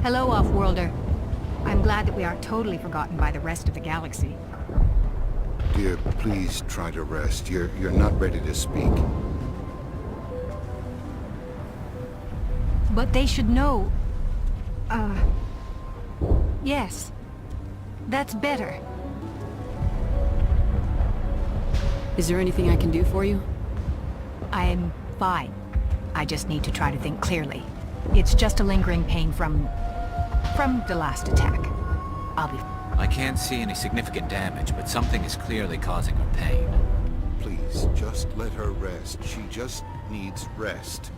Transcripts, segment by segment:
Hello, Off-Worlder. I'm glad that we aren't totally forgotten by the rest of the galaxy. Dear, please try to rest. You're not ready to speak. But they should know... Yes. That's better. Is there anything I can do for you? I'm fine. I just need to try to think clearly. It's just a lingering pain from the last attack. I'll be... I can't see any significant damage, but something is clearly causing her pain. Please, just let her rest. She just needs rest.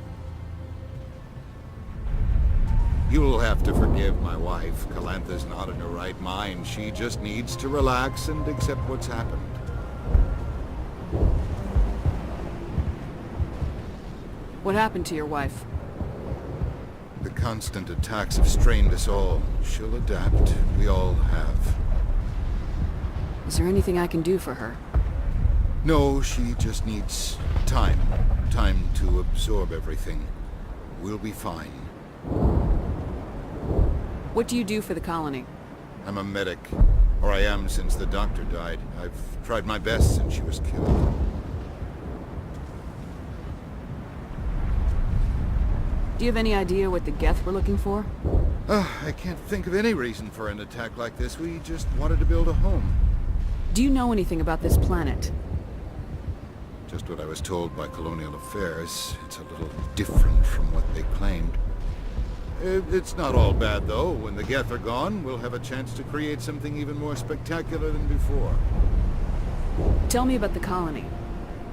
You'll have to forgive my wife. Calantha's not in her right mind. She just needs to relax and accept what's happened. What happened to your wife? The constant attacks have strained us all. She'll adapt. We all have. Is there anything I can do for her? No, she just needs time. Time to absorb everything. We'll be fine. What do you do for the colony? I'm a medic. Or I am since the doctor died. I've tried my best since she was killed. Do you have any idea what the geth were looking for? I can't think of any reason for an attack like this. We just wanted to build a home. Do you know anything about this planet? Just what I was told by Colonial Affairs. It's a little different from what they claimed. It's not all bad, though. When the geth are gone, we'll have a chance to create something even more spectacular than before. Tell me about the colony.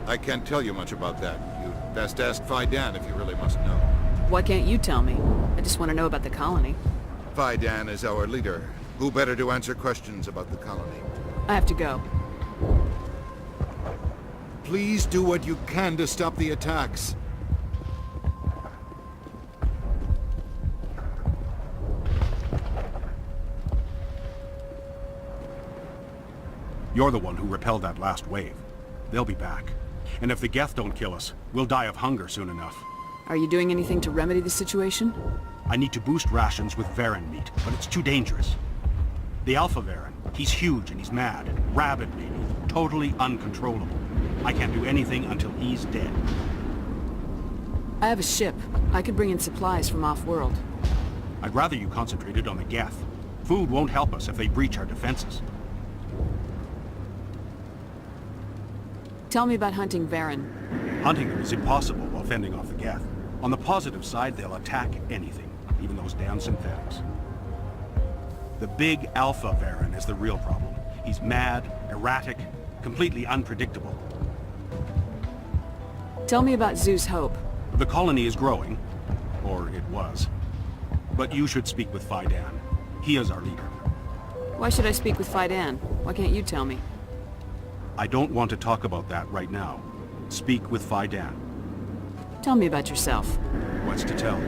I can't tell you much about that. You'd best ask Fidan if you really must know. Why can't you tell me? I just want to know about the colony. Fidan is our leader. Who better to answer questions about the colony? I have to go. Please do what you can to stop the attacks. You're the one who repelled that last wave. They'll be back. And if the geth don't kill us, we'll die of hunger soon enough. Are you doing anything to remedy the situation? I need to boost rations with Varen meat, but it's too dangerous. The Alpha Varen, he's huge and he's mad. Rabid maybe. Totally uncontrollable. I can't do anything until he's dead. I have a ship. I could bring in supplies from off-world. I'd rather you concentrated on the geth. Food won't help us if they breach our defenses. Tell me about hunting Varen. Hunting them is impossible while fending off the geth. On the positive side, they'll attack anything, even those damn synthetics. The big Alpha Varen is the real problem. He's mad, erratic, completely unpredictable. Tell me about Zeus Hope. The colony is growing, or it was. But you should speak with Fidan. He is our leader. Why should I speak with Fidan? Why can't you tell me? I don't want to talk about that right now. Speak with Fidan. Tell me about yourself. What's to tell?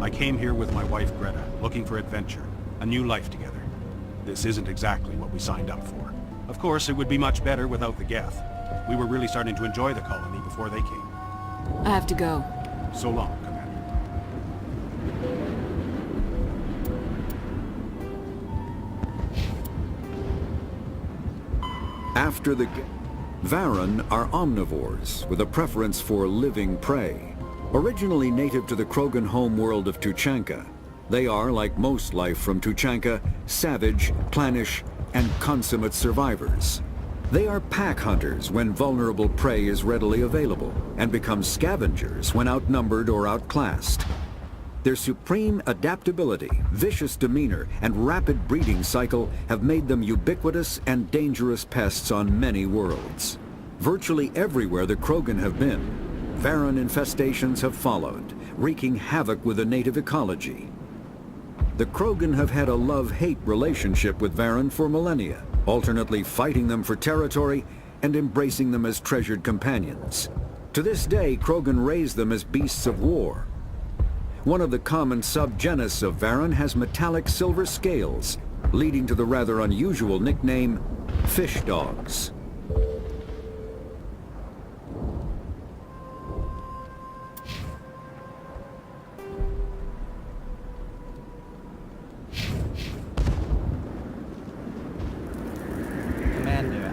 I came here with my wife Greta, looking for adventure, a new life together. This isn't exactly what we signed up for. Of course, it would be much better without the geth. We were really starting to enjoy the colony before they came. I have to go. So long, Commander. After the Varen are omnivores with a preference for living prey. Originally native to the Krogan homeworld of Tuchanka, they are, like most life from Tuchanka, savage, clannish, and consummate survivors. They are pack hunters when vulnerable prey is readily available, and become scavengers when outnumbered or outclassed. Their supreme adaptability, vicious demeanor, and rapid breeding cycle have made them ubiquitous and dangerous pests on many worlds. Virtually everywhere the Krogan have been, Varen infestations have followed, wreaking havoc with the native ecology. The Krogan have had a love-hate relationship with Varen for millennia, alternately fighting them for territory and embracing them as treasured companions. To this day, Krogan raise them as beasts of war. One of the common subgenus of Varen has metallic silver scales, leading to the rather unusual nickname, fish dogs.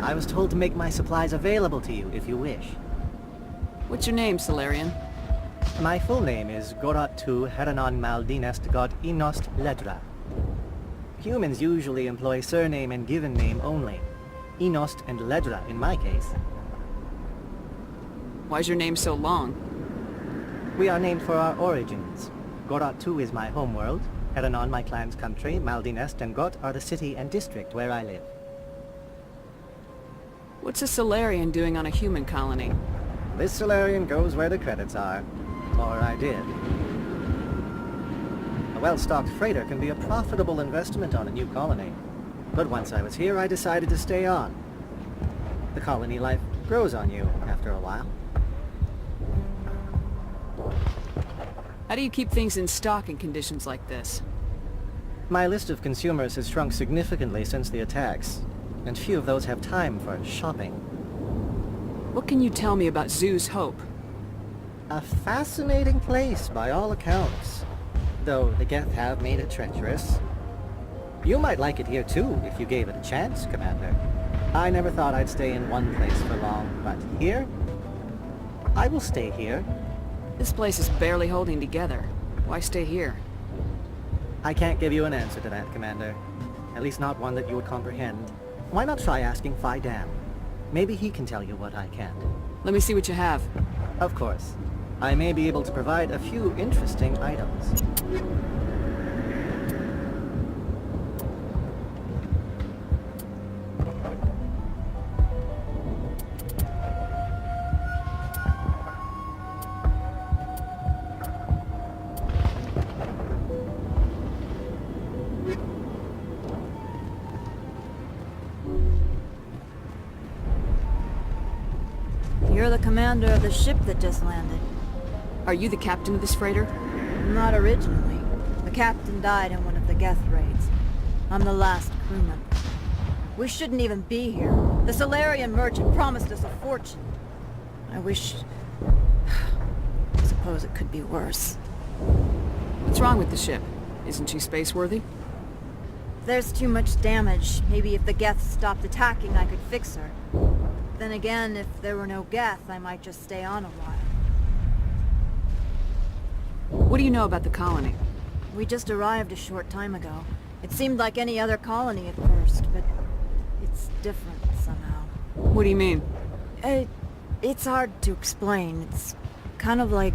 I was told to make my supplies available to you if you wish. What's your name, Solarian? My full name is Gorat tu Heranon Maldinest God Inost Ledra. Humans usually employ surname and given name only. Inost and Ledra in my case. Why's your name so long? We are named for our origins. Gorat tu is my homeworld, Heranon my clan's country, Maldinest and Got are the city and district where I live. What's a Solarian doing on a human colony? This Solarian goes where the credits are. Or I did. A well-stocked freighter can be a profitable investment on a new colony. But once I was here, I decided to stay on. The colony life grows on you after a while. How do you keep things in stock in conditions like this? My list of consumers has shrunk significantly since the attacks, and few of those have time for shopping. What can you tell me about Zoo's Hope? A fascinating place by all accounts, though the geth have made it treacherous. You might like it here too, if you gave it a chance, Commander. I never thought I'd stay in one place for long, but here? I will stay here. This place is barely holding together. Why stay here? I can't give you an answer to that, Commander. At least not one that you would comprehend. Why not try asking Phi Dan? Maybe he can tell you what I can't. Let me see what you have. Of course. I may be able to provide a few interesting items. You're the commander of the ship that just landed. Are you the captain of this freighter? Not originally. The captain died in one of the geth raids. I'm the last crew member. We shouldn't even be here. The Solarian merchant promised us a fortune. I wish... I suppose it could be worse. What's wrong with the ship? Isn't she space-worthy? There's too much damage. Maybe if the geth stopped attacking, I could fix her. Then again, if there were no geth, I might just stay on a while. What do you know about the colony? We just arrived a short time ago. It seemed like any other colony at first, but it's different somehow. What do you mean? It's hard to explain. It's kind of like...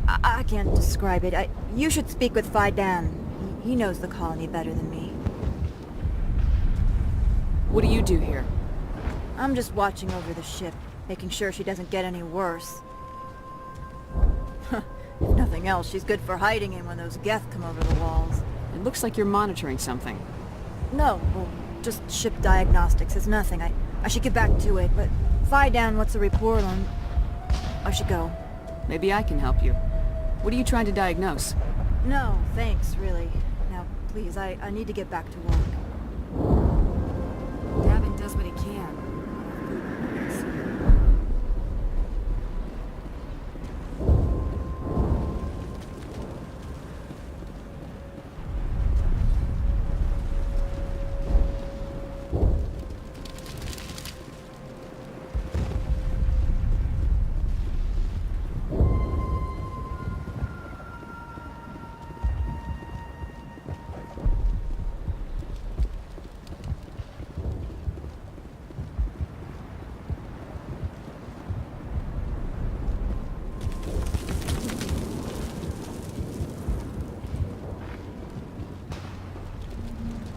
I can't describe it. You should speak with Phi Dan. He knows the colony better than me. What do you do here? I'm just watching over the ship, making sure she doesn't get any worse. If nothing else, she's good for hiding in when those geth come over the walls. It looks like you're monitoring something. No, well, just ship diagnostics. It's nothing. I should get back to it, but Phi Dan, what's the report on... I should go. Maybe I can help you. What are you trying to diagnose? No, thanks, really. Now, please, I need to get back to work. Davin does what he can.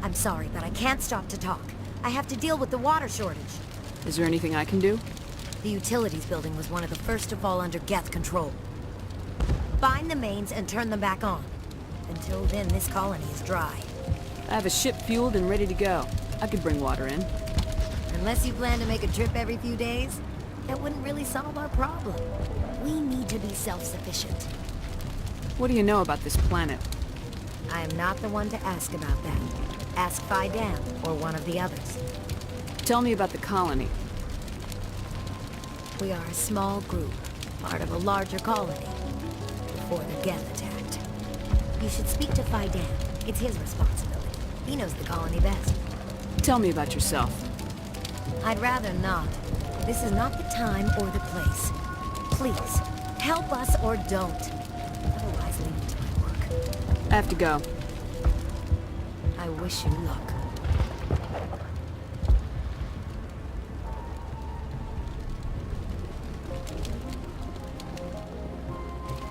I'm sorry, but I can't stop to talk. I have to deal with the water shortage. Is there anything I can do? The utilities building was one of the first to fall under geth control. Find the mains and turn them back on. Until then, this colony is dry. I have a ship fueled and ready to go. I could bring water in. Unless you plan to make a trip every few days, that wouldn't really solve our problem. We need to be self-sufficient. What do you know about this planet? I am not the one to ask about that. Ask Phi Dan or one of the others. Tell me about the colony. We are a small group, part of a larger colony, before the geth attacked. You should speak to Phi Dan. It's his responsibility. He knows the colony best. Tell me about yourself. I'd rather not. This is not the time or the place. Please, help us or don't. Otherwise, leave me to my work. I have to go. I wish you luck.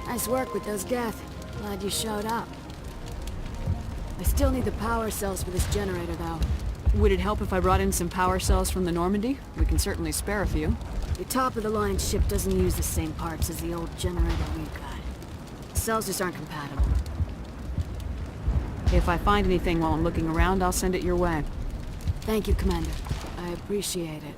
Nice work with those geth. Glad you showed up. I still need the power cells for this generator, though. Would it help if I brought in some power cells from the Normandy? We can certainly spare a few. The top-of-the-line ship doesn't use the same parts as the old generator we've got. Cells just aren't compatible. If I find anything while I'm looking around, I'll send it your way. Thank you, Commander. I appreciate it.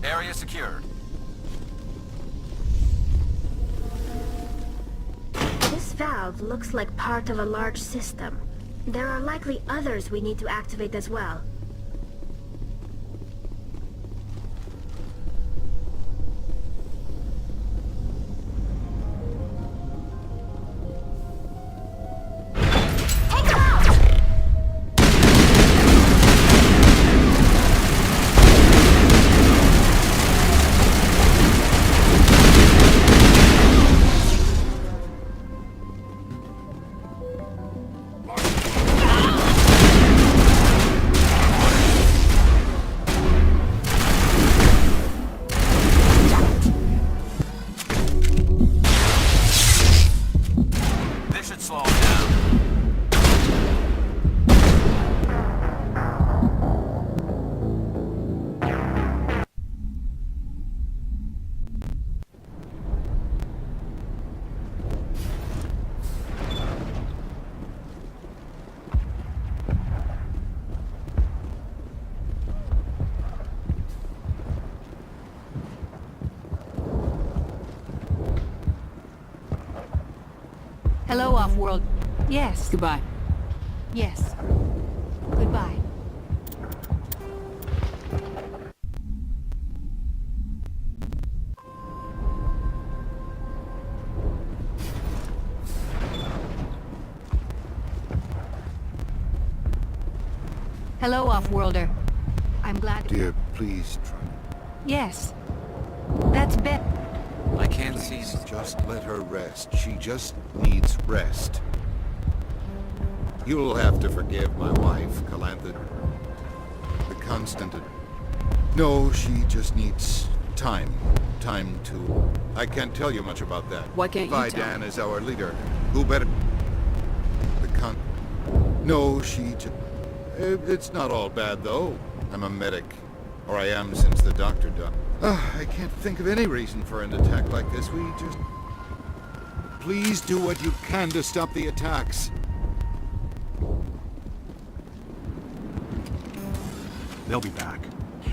Area secured. This valve looks like part of a large system. There are likely others we need to activate as well. Hello, off-world. Yes. Goodbye. Yes. Goodbye. Hello, off-worlder. I'm glad to... Dear, please try. Yes. That's better. I can't see Please, anything. just let her rest. She just needs rest. You'll have to forgive my wife, Calantha. The constant... No, she just needs time. Time to... I can't tell you much about that. Why can't you tell Vidan me? is our leader. Who better... No, she just... It's not all bad, though. I'm a medic. Or I am since the doctor died. I can't think of any reason for an attack like this. We just... Please do what you can to stop the attacks. They'll be back.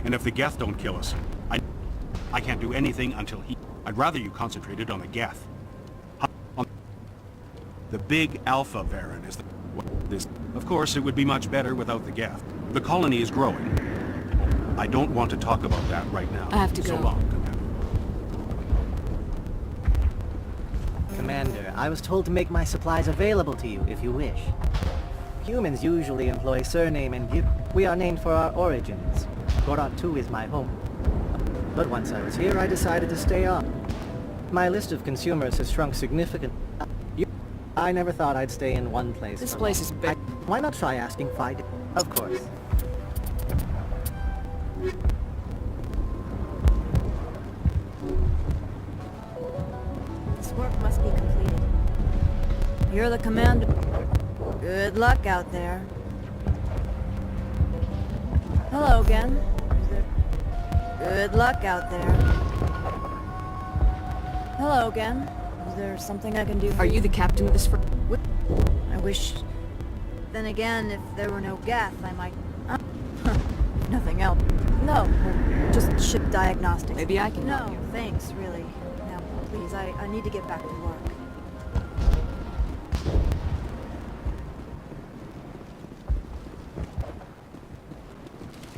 And if the geth don't kill us, I can't do anything until he... I'd rather you concentrated on the geth. The big Alpha variant is this. Of course, it would be much better without the geth. The colony is growing. I don't want to talk about that right now. I have to So go. long, Commander. Commander, I was told to make my supplies available to you if you wish. Humans usually employ surname and gift. We are named for our origins. Goron 2 is my home. But once I was here, I decided to stay on. My list of consumers has shrunk significantly. I never thought I'd stay in one place. This for place long. is big. Why not try asking Fide? Of course. This work must be completed. You're the commander. Good luck out there. Hello again. Good luck out there. Hello again. Is there something I can do for Are you the captain of this I wish... Then again, if there were no geth, I might... Nothing else. No, just ship diagnostics. Maybe I can No, help you. thanks, really. Now, please, I need to get back to work.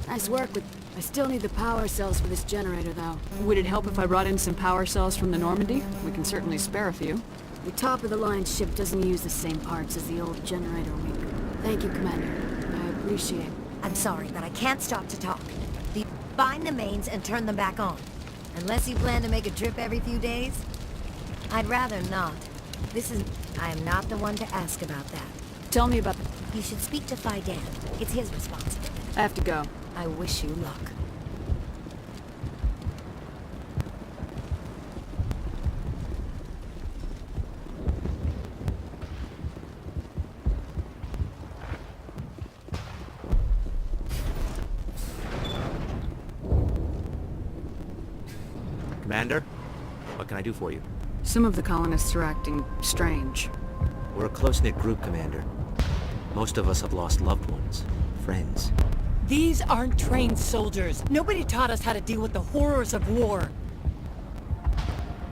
Nice work, but I still need the power cells for this generator, though. Would it help if I brought in some power cells from the Normandy? We can certainly spare a few. The top-of-the-line ship doesn't use the same parts as the old generator we... Thank you, Commander. I appreciate it. I'm sorry, but I can't stop to talk. Bind the mains and turn them back on. Unless you plan to make a trip every few days? I'd rather not. I am not the one to ask about that. Tell me about You should speak to Fidan. It's his responsibility. I have to go. I wish you luck. Commander, what can I do for you? Some of the colonists are acting strange. We're a close-knit group, Commander. Most of us have lost loved ones, friends. These aren't trained soldiers. Nobody taught us how to deal with the horrors of war.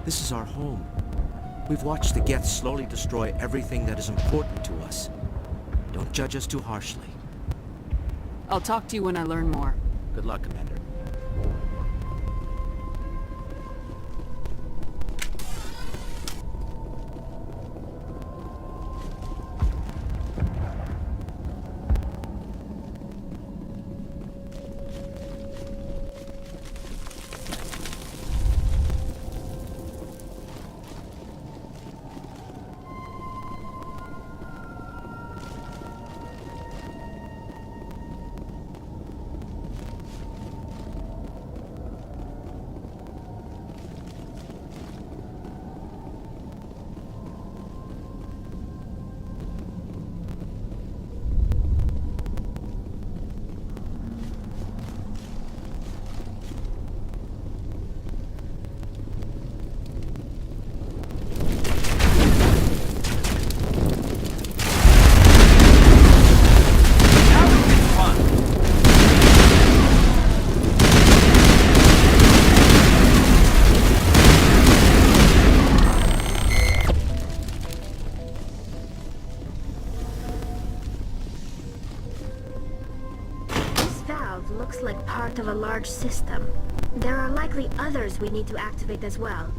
This is our home. We've watched the geth slowly destroy everything that is important to us. Don't judge us too harshly. I'll talk to you when I learn more. Good luck, Commander. Looks like part of a large system. There are likely others we need to activate as well.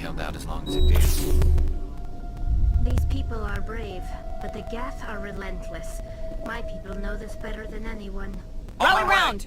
held out as long as it did. These people are brave, but the geth are relentless. My people know this better than anyone. Rally round!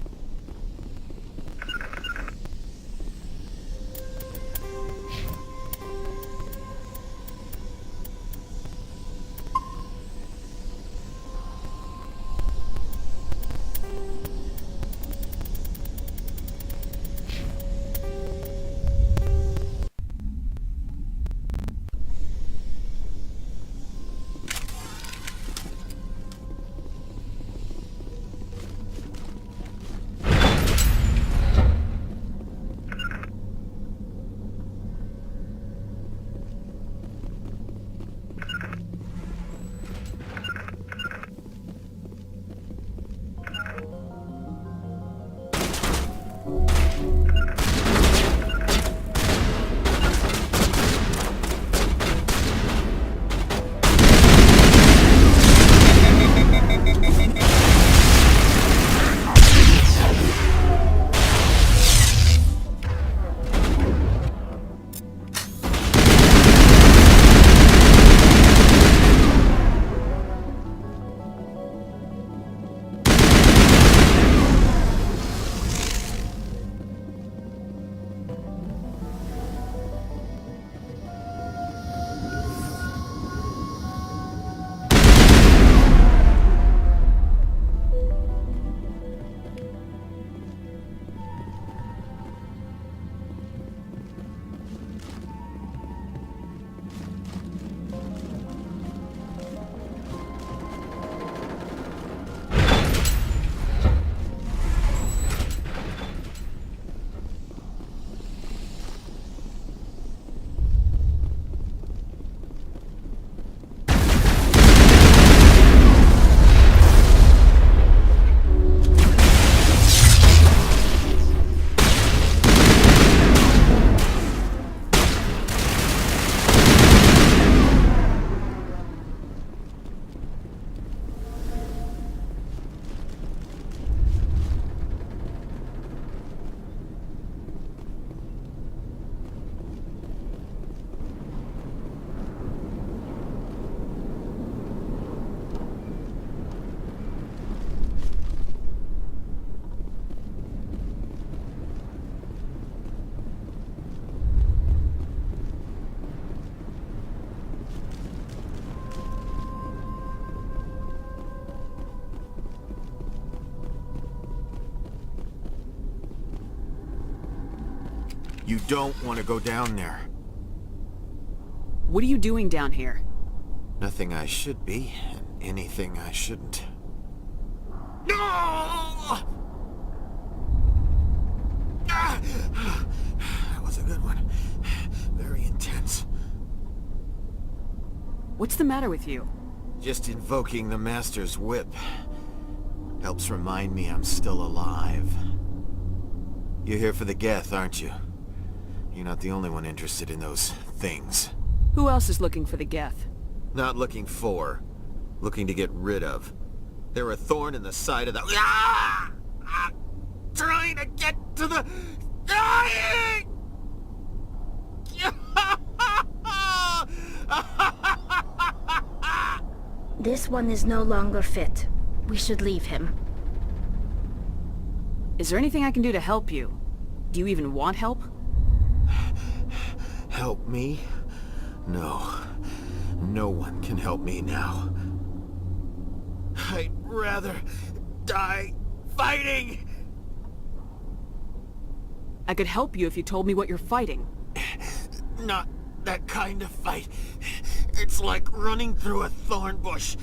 You don't want to go down there. What are you doing down here? Nothing I should be, and anything I shouldn't. No! That was a good one. Very intense. What's the matter with you? Just invoking the Master's whip helps remind me I'm still alive. You're here for the geth, aren't you? You're not the only one interested in those things. Who else is looking for the geth? Not looking for. Looking to get rid of. They're a thorn in the side of the... Ah! I'm trying to get to the... Dying! This one is no longer fit. We should leave him. Is there anything I can do to help you? Do you even want help? Help me? No. No one can help me now. I'd rather die fighting! I could help you if you told me what you're fighting. Not that kind of fight. It's like running through a thorn bush.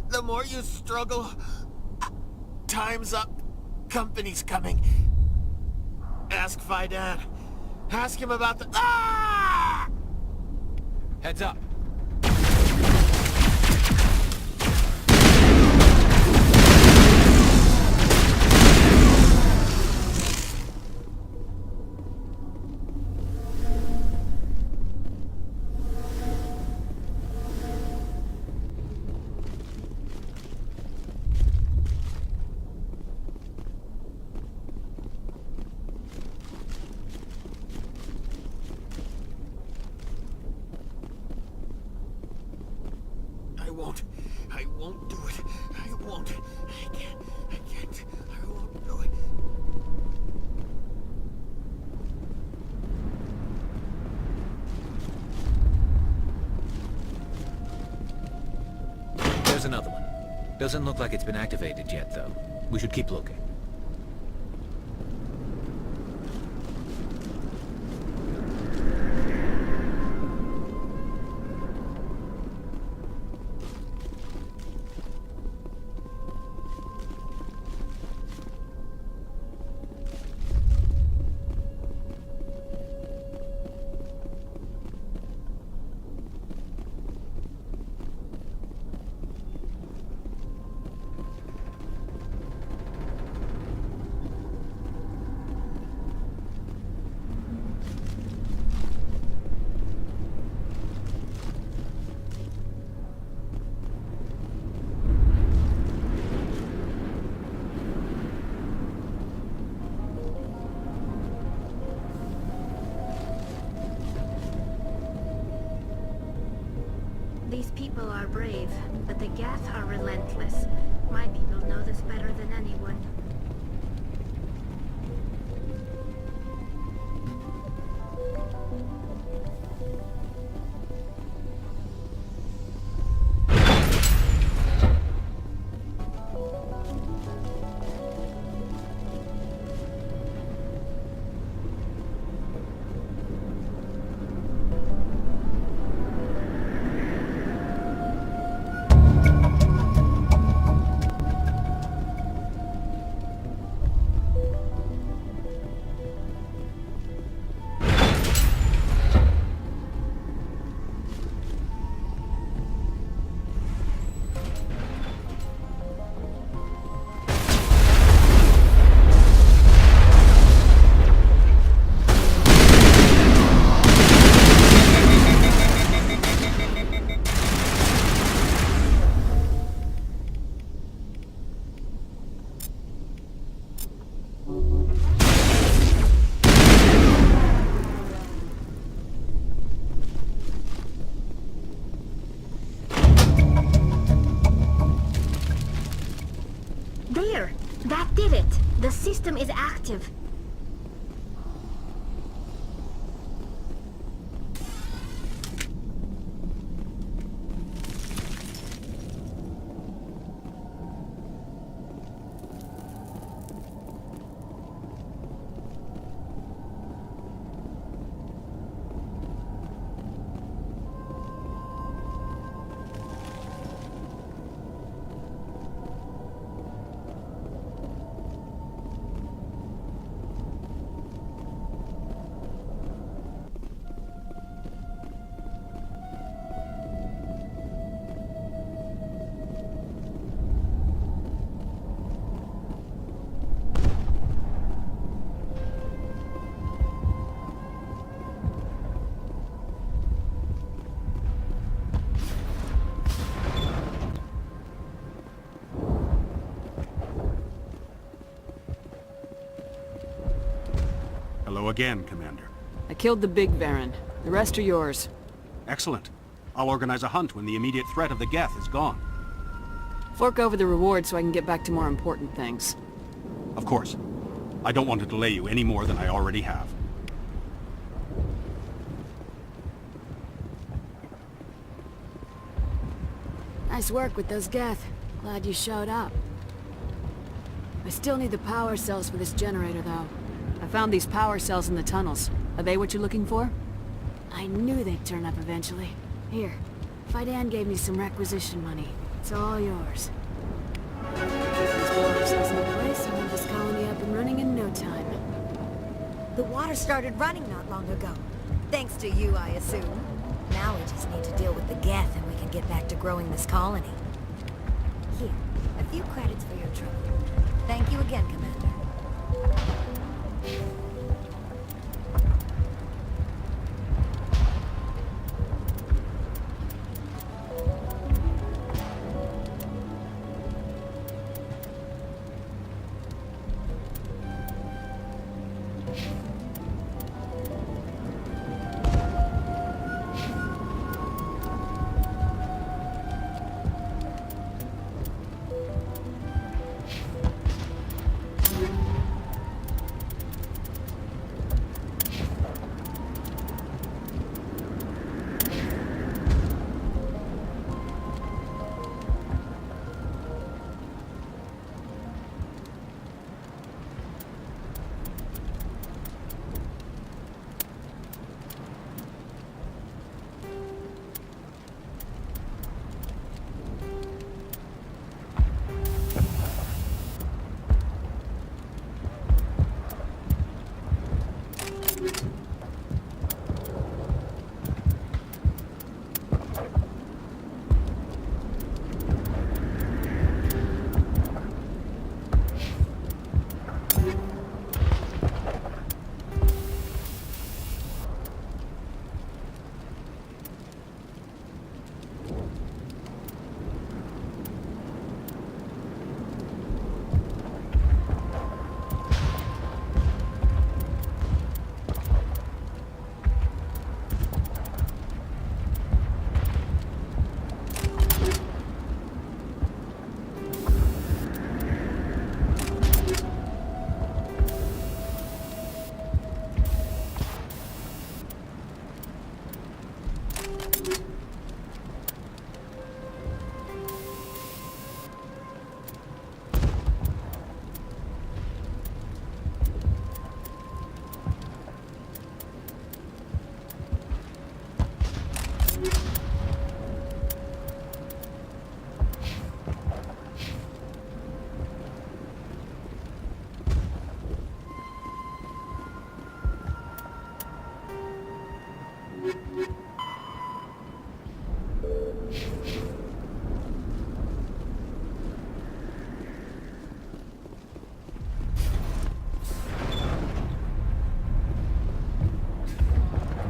The more you struggle, time's up. Company's coming. Ask Fidan. Ask him about the... Ah! Heads up. won't. I won't do it. I won't. I can't. I won't do it. There's another one. Doesn't look like it's been activated yet, though. We should keep looking. These people are brave, but the geth are relentless. My people know this better than anyone. There! That did it! The system is active. Hello again, Commander. I killed the big Baron. The rest are yours. Excellent. I'll organize a hunt when the immediate threat of the geth is gone. Fork over the reward so I can get back to more important things. Of course. I don't want to delay you any more than I already have. Nice work with those geth. Glad you showed up. I still need the power cells for this generator, though. I found these power cells in the tunnels. Are they what you're looking for? I knew they'd turn up eventually. Here, Fidan gave me some requisition money. It's all yours. Get these power cells in place and have this colony up and running in no time. The water started running not long ago. Thanks to you, I assume. Now we just need to deal with the geth and we can get back to growing this colony. Here, a few credits for your trouble. Thank you again, Commander.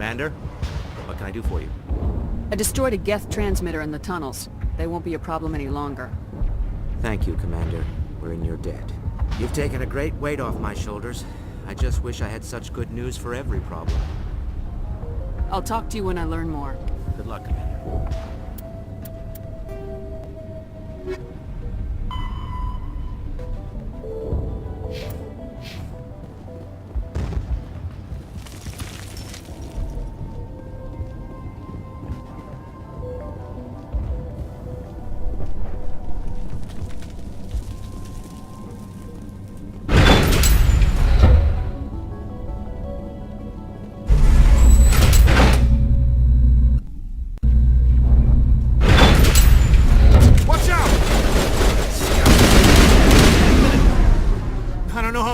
Commander, what can I do for you? I destroyed a geth transmitter in the tunnels. They won't be a problem any longer. Thank you, Commander. We're in your debt. You've taken a great weight off my shoulders. I just wish I had such good news for every problem. I'll talk to you when I learn more. Good luck, Commander.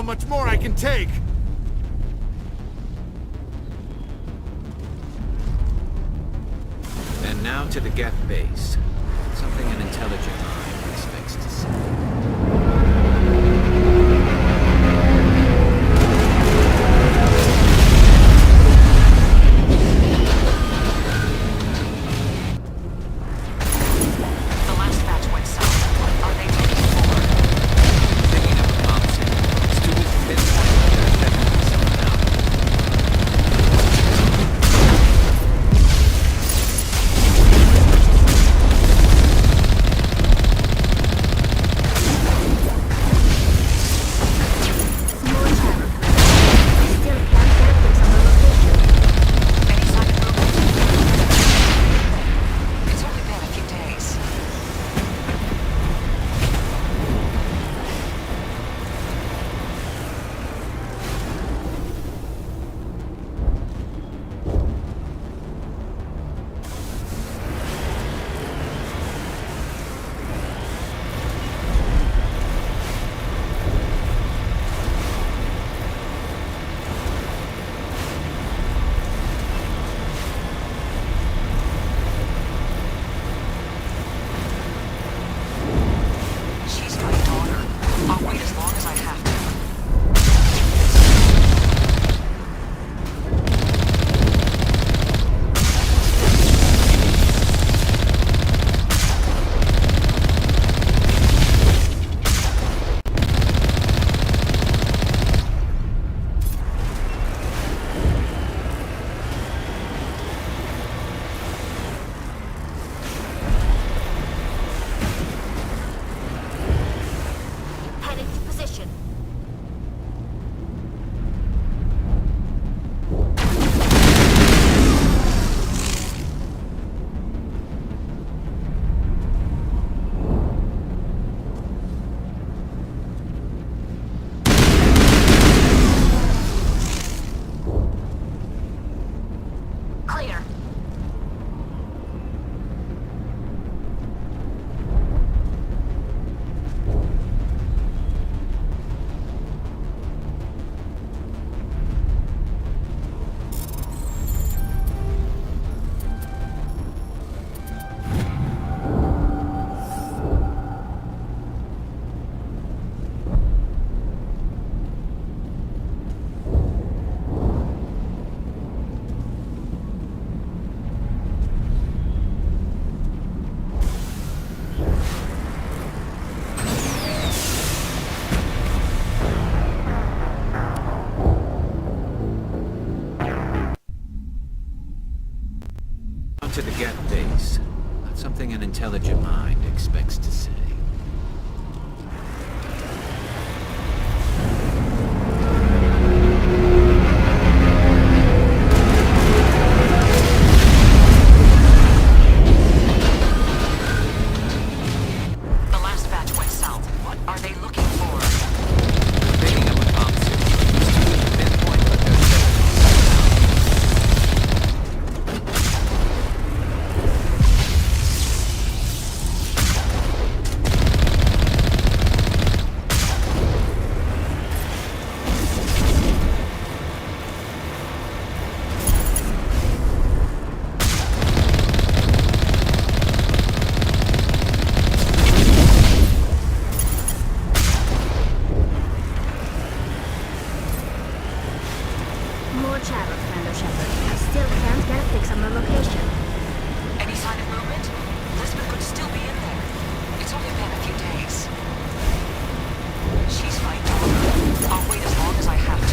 Much more I can take. And now to the geth base. Something an intelligent mind expects to see. To the geth base. That's something an intelligent mind expects to see. The last batch went south. What are they looking for? They're picking up a bomb signal. It's too weak to pinpoint, but they're safe. More chatter, Commander Shepard. still can't get a fix on the location. Any sign of movement? Elizabeth could still be in there. It's only been a few days. She's fine. I'll wait as long as I have to.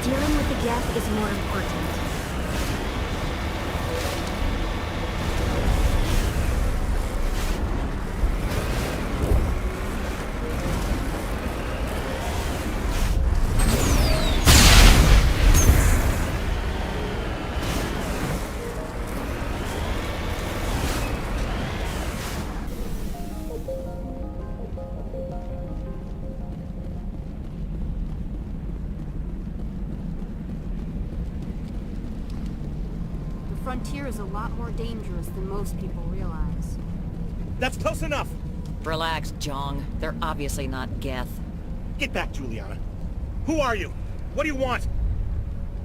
Dealing with the geth is more important. The frontier is a lot more dangerous than most people realize. That's close enough! Relax, Jong. They're obviously not geth. Get back, Juliana. Who are you? What do you want?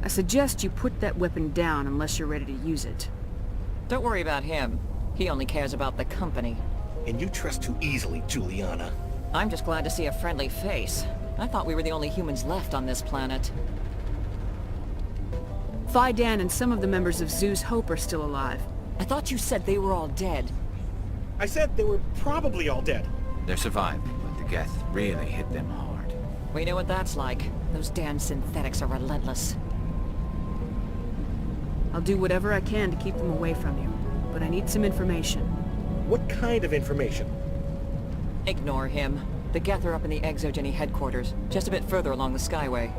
I suggest you put that weapon down unless you're ready to use it. Don't worry about him. He only cares about the company. And you trust too easily, Juliana. I'm just glad to see a friendly face. I thought we were the only humans left on this planet. Fidan and some of the members of Zoo's Hope are still alive. I thought you said they were all dead. I said they were probably all dead. They're surviving, but the geth really hit them hard. We know what that's like. Those damn synthetics are relentless. I'll do whatever I can to keep them away from you, but I need some information. What kind of information? Ignore him. The geth are up in the Exogeny headquarters, just a bit further along the Skyway.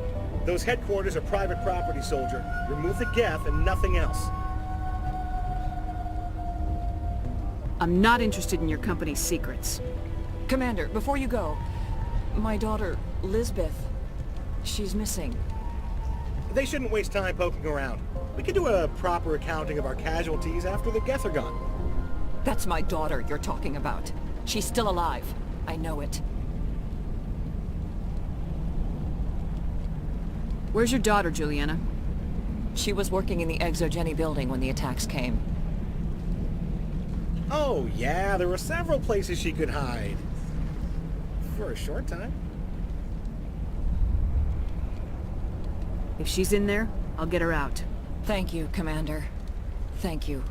Those headquarters are private property, soldier. Remove the geth and nothing else. I'm not interested in your company's secrets. Commander, before you go, my daughter, Lisbeth, she's missing. They shouldn't waste time poking around. We can do a proper accounting of our casualties after the geth are gone. That's my daughter you're talking about. She's still alive. I know it. Where's your daughter, Juliana? She was working in the Exogeny building when the attacks came. Oh, yeah, there were several places she could hide. For a short time. If she's in there, I'll get her out. Thank you, Commander. Thank you.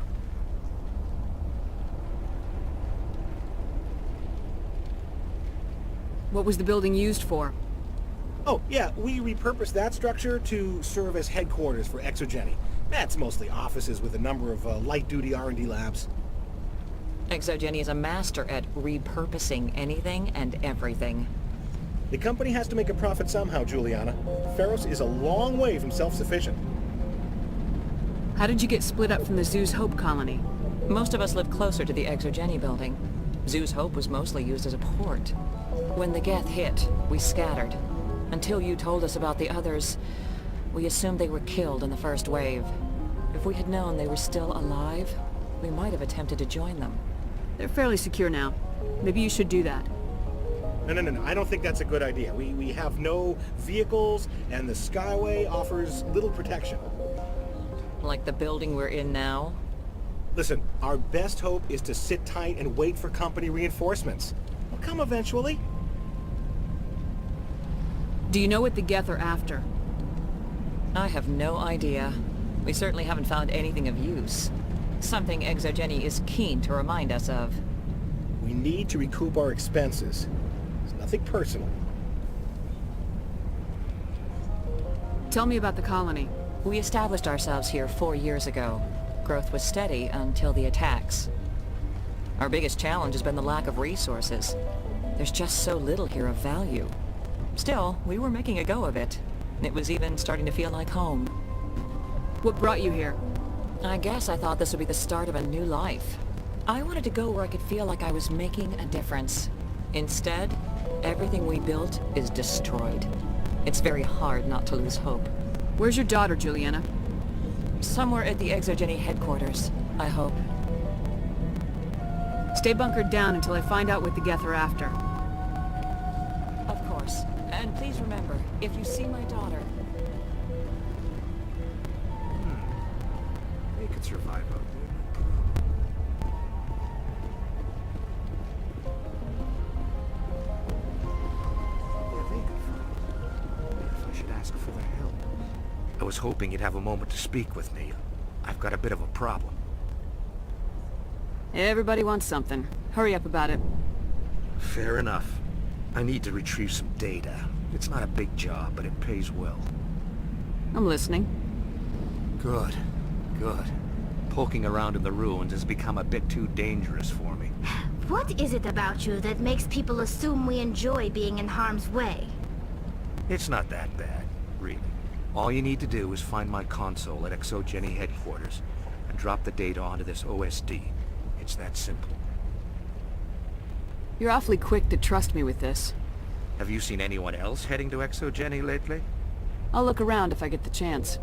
What was the building used for? Oh, yeah, we repurposed that structure to serve as headquarters for Exogeny. That's mostly offices with a number of light-duty R&D labs. Exogeny is a master at repurposing anything and everything. The company has to make a profit somehow, Juliana. Feros is a long way from self-sufficient. How did you get split up from the Zoo's Hope colony? Most of us live closer to the Exogeny building. Zoo's Hope was mostly used as a port. When the geth hit, we scattered. Until you told us about the others, we assumed they were killed in the first wave. If we had known they were still alive, we might have attempted to join them. They're fairly secure now. Maybe you should do that. No. I don't think that's a good idea. We have no vehicles, and the Skyway offers little protection. Like the building we're in now? Listen, our best hope is to sit tight and wait for company reinforcements. They'll come eventually. Do you know what the Geth are after? I have no idea. We certainly haven't found anything of use. Something Exogeny is keen to remind us of. We need to recoup our expenses. It's nothing personal. Tell me about the colony. We established ourselves here 4 years ago. Growth was steady until the attacks. Our biggest challenge has been the lack of resources. There's just so little here of value. Still, we were making a go of it. It was even starting to feel like home. What brought you here? I guess I thought this would be the start of a new life. I wanted to go where I could feel like I was making a difference. Instead, everything we built is destroyed. It's very hard not to lose hope. Where's your daughter, Juliana? Somewhere at the Exogeny headquarters, I hope. Stay bunkered down until I find out what the Geth are after. Of course. And please remember, if you see my daughter... They could survive out there. Yeah, they could find. If I should ask for their help. I was hoping you'd have a moment to speak with me. I've got a bit of a problem. Everybody wants something. Hurry up about it. Fair enough. I need to retrieve some data. It's not a big job, but it pays well. I'm listening. Good. Poking around in the ruins has become a bit too dangerous for me. What is it about you that makes people assume we enjoy being in harm's way? It's not that bad, really. All you need to do is find my console at Exogeny headquarters and drop the data onto this OSD. It's that simple. You're awfully quick to trust me with this. Have you seen anyone else heading to Exogeny lately? I'll look around if I get the chance.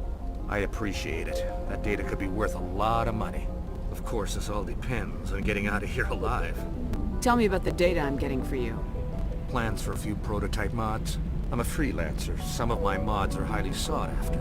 I appreciate it. That data could be worth a lot of money. Of course, this all depends on getting out of here alive. Tell me about the data I'm getting for you. Plans for a few prototype mods. I'm a freelancer. Some of my mods are highly sought after.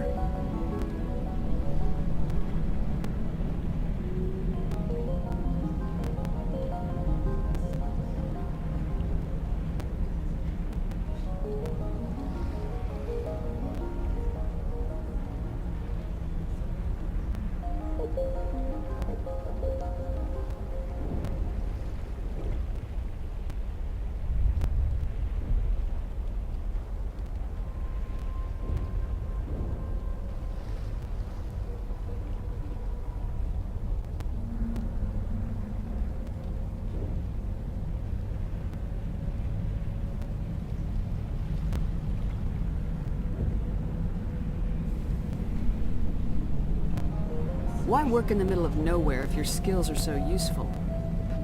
Why work in the middle of nowhere if your skills are so useful?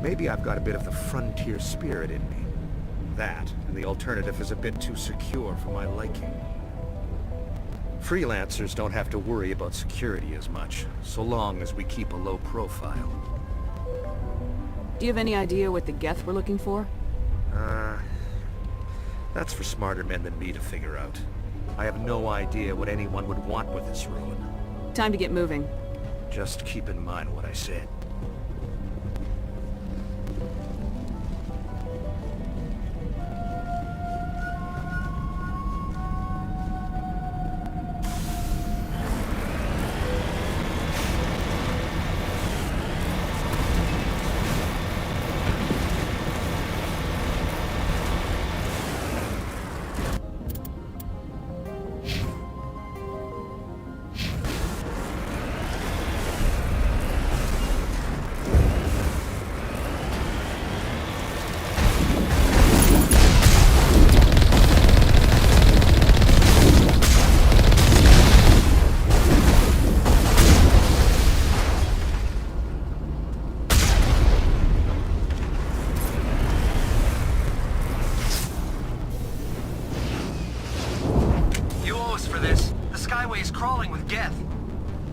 Maybe I've got a bit of the frontier spirit in me. That, and the alternative is a bit too secure for my liking. Freelancers don't have to worry about security as much, so long as we keep a low profile. Do you have any idea what the Geth were looking for? That's for smarter men than me to figure out. I have no idea what anyone would want with this ruin. Time to get moving. Just keep in mind what I said.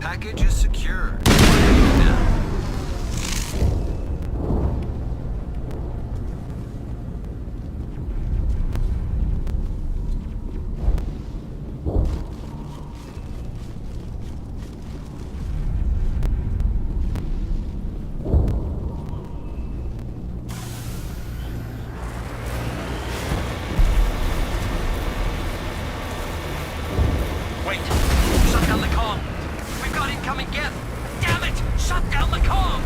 Package is secure. incoming geth! Damn it! Shut down the comm!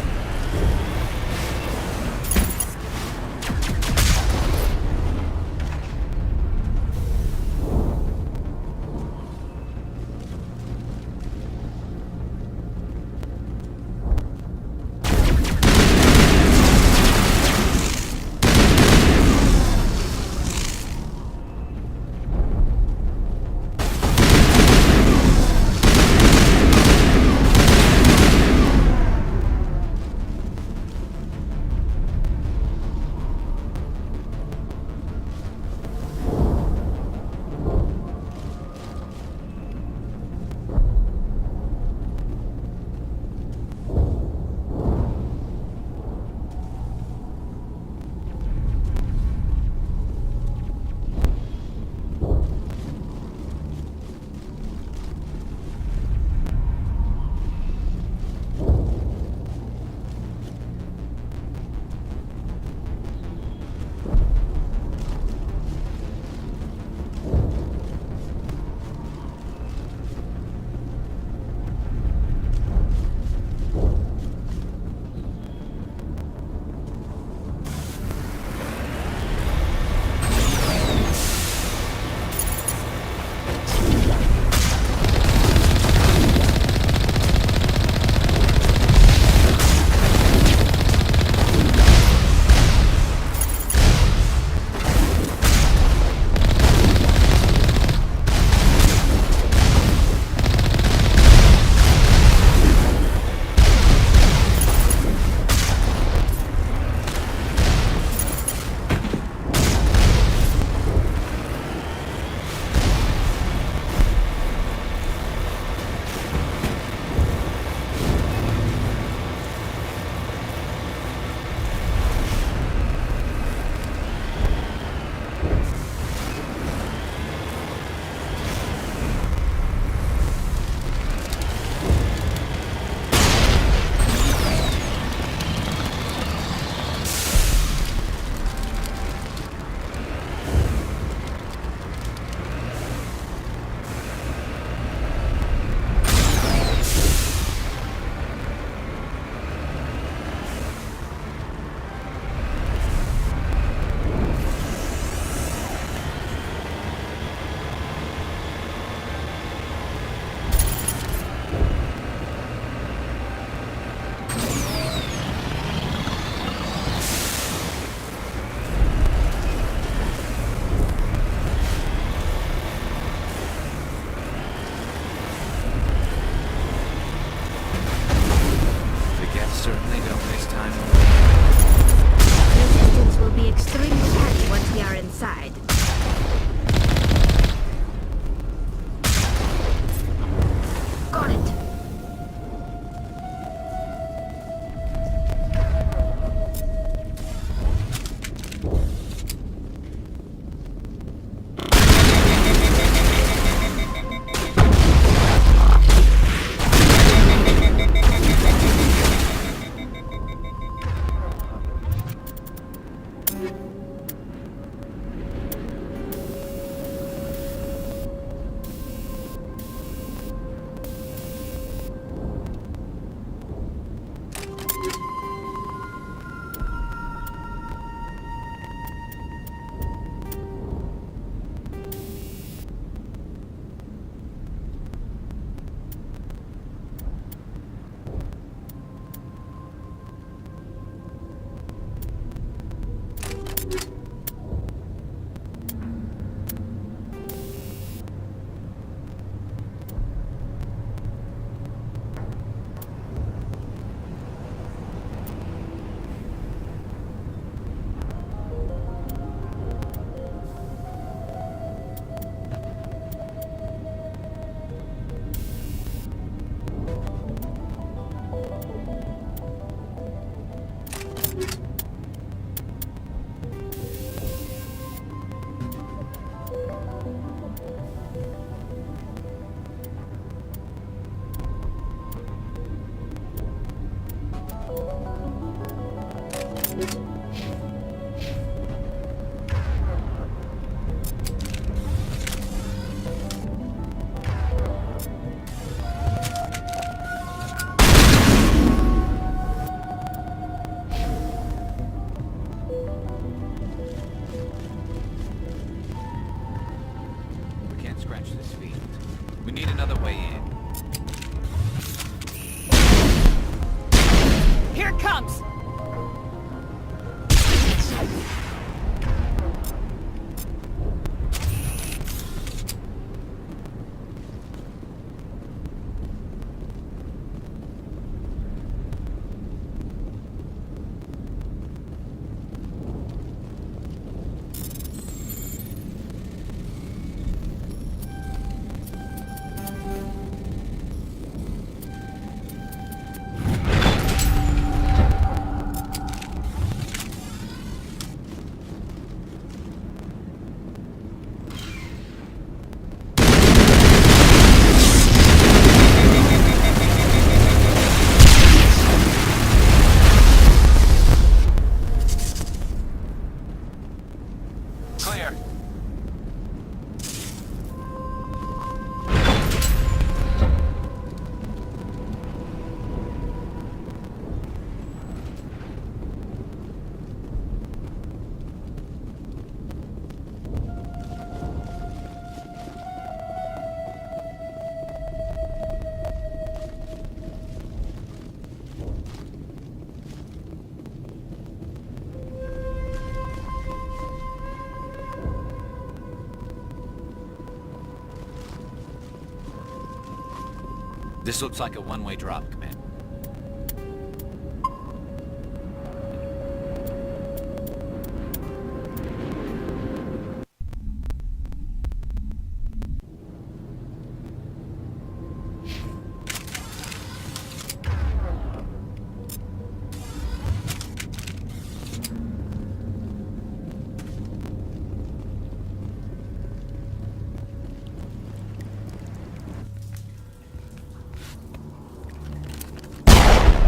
This looks like a one-way drop, Commander.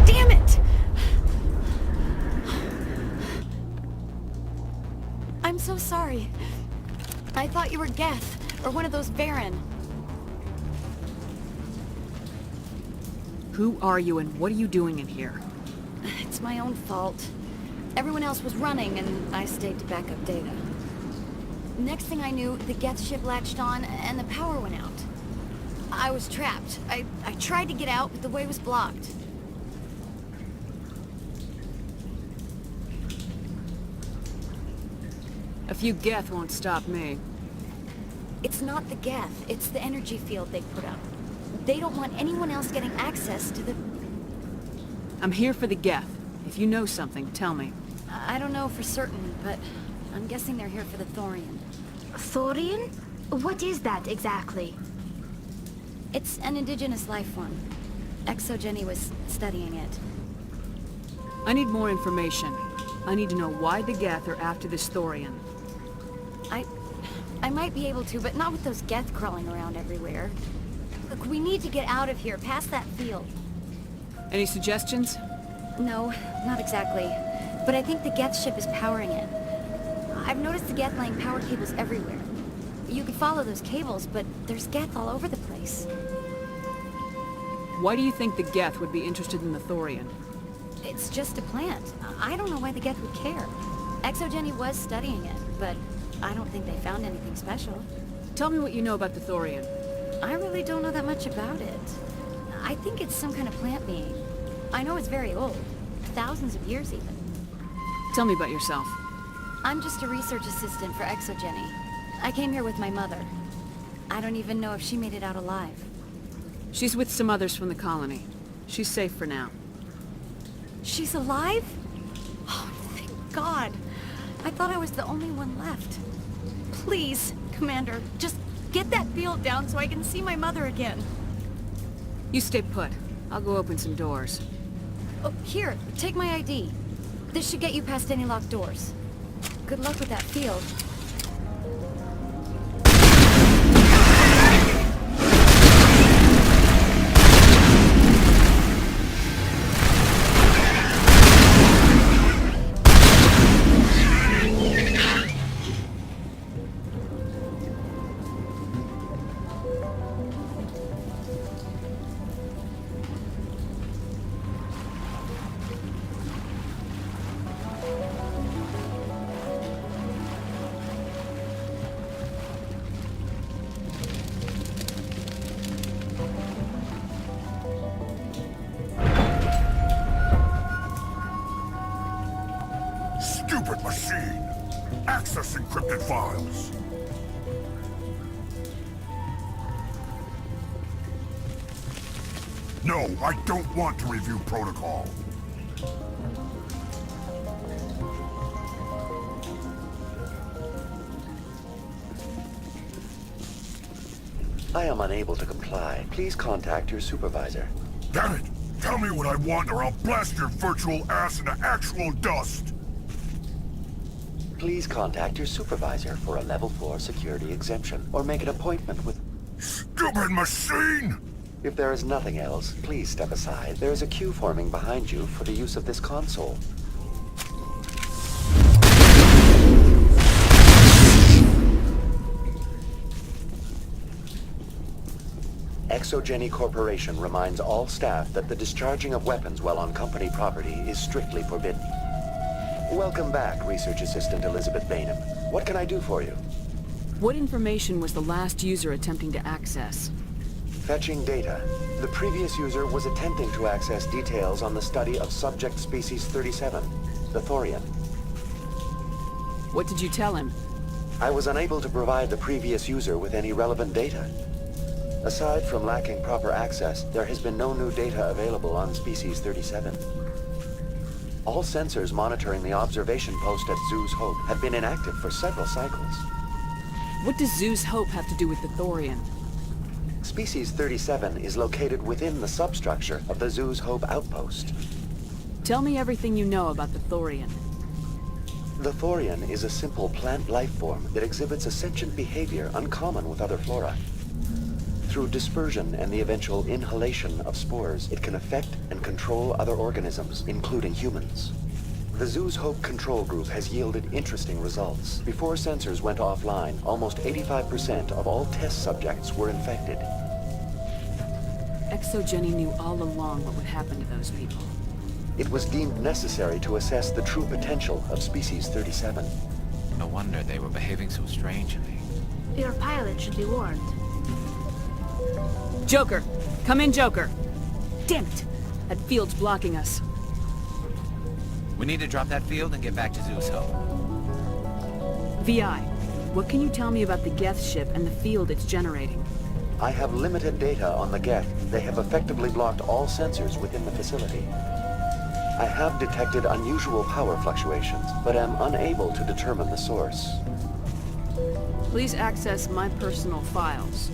Damn it! I'm so sorry. I thought you were Geth, or one of those Baron. Who are you and what are you doing in here? It's my own fault. Everyone else was running, and I stayed to back up data. Next thing I knew, the Geth ship latched on, and the power went out. I was trapped. I tried to get out, but the way was blocked. A few geth won't stop me. It's not the Geth, it's the energy field they put up. They don't want anyone else getting access to the... I'm here for the geth. If you know something, tell me. I don't know for certain, but I'm guessing they're here for the thorium. Thorium? What is that exactly? It's an indigenous life form. Exogeny was studying it. I need more information. I need to know why the geth are after this thorium. I might be able to, but not with those geth crawling around everywhere. Look, we need to get out of here, past that field. Any suggestions? No, not exactly. But I think the geth ship is powering it. I've noticed the geth laying power cables everywhere. You could follow those cables, but there's geth all over the place. Why do you think the geth would be interested in the thorium? It's just a plant. I don't know why the geth would care. Exogeny was studying it, but I don't think they found anything special. Tell me what you know about the thorium. I really don't know that much about it. I think it's some kind of plant being. I know it's very old. Thousands of years even. Tell me about yourself. I'm just a research assistant for Exogeny. I came here with my mother. I don't even know if she made it out alive. She's with some others from the colony. She's safe for now. She's alive? Oh, thank God. I thought I was the only one left. Please, Commander, just get that field down so I can see my mother again. You stay put. I'll go open some doors. Oh, here, take my ID. This should get you past any locked doors. Good luck with that field. Stupid machine! Access encrypted files! No, I don't want to review protocol. I am unable to comply. Please contact your supervisor. Damn it! Tell me what I want or I'll blast your virtual ass into actual dust! Please contact your supervisor for a level 4 security exemption, or make an appointment with... Stupid machine! If there is nothing else, please step aside. There is a queue forming behind you for the use of this console. Exogeny Corporation reminds all staff that the discharging of weapons while on company property is strictly forbidden. Welcome back, Research Assistant Elizabeth Bainham. What can I do for you? What information was the last user attempting to access? Fetching data. The previous user was attempting to access details on the study of subject species 37, the thorium. What did you tell him? I was unable to provide the previous user with any relevant data. Aside from lacking proper access, there has been no new data available on Species 37. All sensors monitoring the observation post at Zeus Hope have been inactive for several cycles. What does Zeus Hope have to do with the Thorian? Species 37 is located within the substructure of the Zeus Hope outpost. Tell me everything you know about the Thorian. The Thorian is a simple plant life form that exhibits a sentient behavior uncommon with other flora. Through dispersion and the eventual inhalation of spores, it can affect and control other organisms, including humans. The Zeus Hope control group has yielded interesting results. Before sensors went offline, almost 85% of all test subjects were infected. ExoGeni knew all along what would happen to those people. It was deemed necessary to assess the true potential of Species 37. No wonder they were behaving so strangely. Your pilot should be warned. Joker! Come in, Joker! Damn it! That field's blocking us. We need to drop that field and get back to Zeus Hope. VI, what can you tell me about the Geth ship and the field it's generating? I have limited data on the geth. They have effectively blocked all sensors within the facility. I have detected unusual power fluctuations, but am unable to determine the source. Please access my personal files.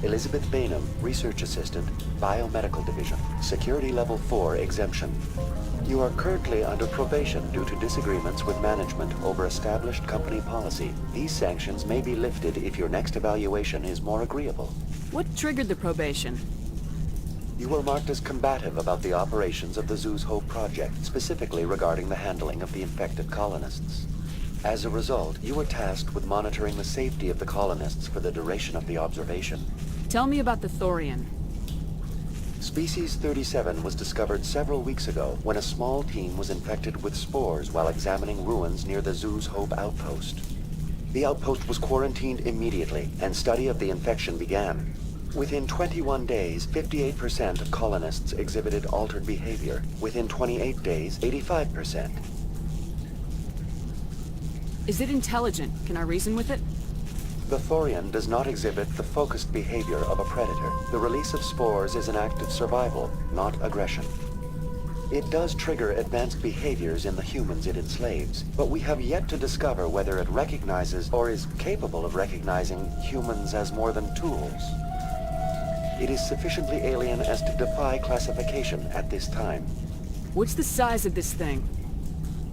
Elizabeth Bainham, Research Assistant, Biomedical Division, Security Level 4 exemption. You are currently under probation due to disagreements with management over established company policy. These sanctions may be lifted if your next evaluation is more agreeable. What triggered the probation? You were marked as combative about the operations of the Zeus Hope project, specifically regarding the handling of the infected colonists. As a result, you were tasked with monitoring the safety of the colonists for the duration of the observation. Tell me about the Thorian. Species 37 was discovered several weeks ago when a small team was infected with spores while examining ruins near the Zeus Hope outpost. The outpost was quarantined immediately, and study of the infection began. Within 21 days, 58% of colonists exhibited altered behavior. Within 28 days, 85%. Is it intelligent? Can I reason with it? The Thorian does not exhibit the focused behavior of a predator. The release of spores is an act of survival, not aggression. It does trigger advanced behaviors in the humans it enslaves, but we have yet to discover whether it recognizes or is capable of recognizing humans as more than tools. It is sufficiently alien as to defy classification at this time. What's the size of this thing?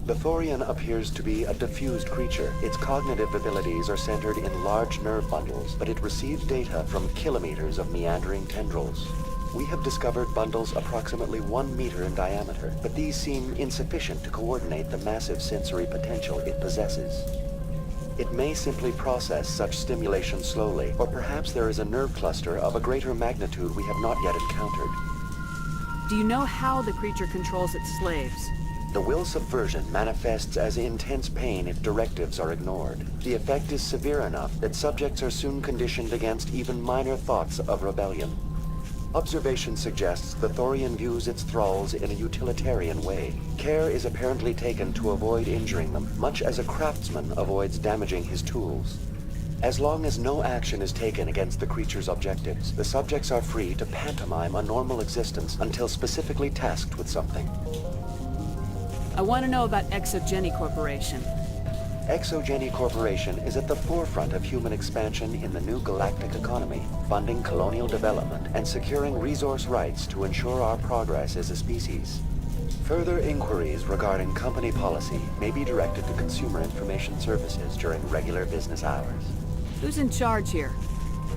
The Thorian appears to be a diffused creature. Its cognitive abilities are centered in large nerve bundles, but it receives data from kilometers of meandering tendrils. We have discovered bundles approximately 1 meter in diameter, but these seem insufficient to coordinate the massive sensory potential it possesses. It may simply process such stimulation slowly, or perhaps there is a nerve cluster of a greater magnitude we have not yet encountered. Do you know how the creature controls its slaves? The will subversion manifests as intense pain if directives are ignored. The effect is severe enough that subjects are soon conditioned against even minor thoughts of rebellion. Observation suggests the Thorian views its thralls in a utilitarian way. Care is apparently taken to avoid injuring them, much as a craftsman avoids damaging his tools. As long as no action is taken against the creature's objectives, the subjects are free to pantomime a normal existence until specifically tasked with something. I want to know about ExoGeni Corporation. ExoGeni Corporation is at the forefront of human expansion in the new galactic economy, funding colonial development and securing resource rights to ensure our progress as a species. Further inquiries regarding company policy may be directed to Consumer Information Services during regular business hours. Who's in charge here?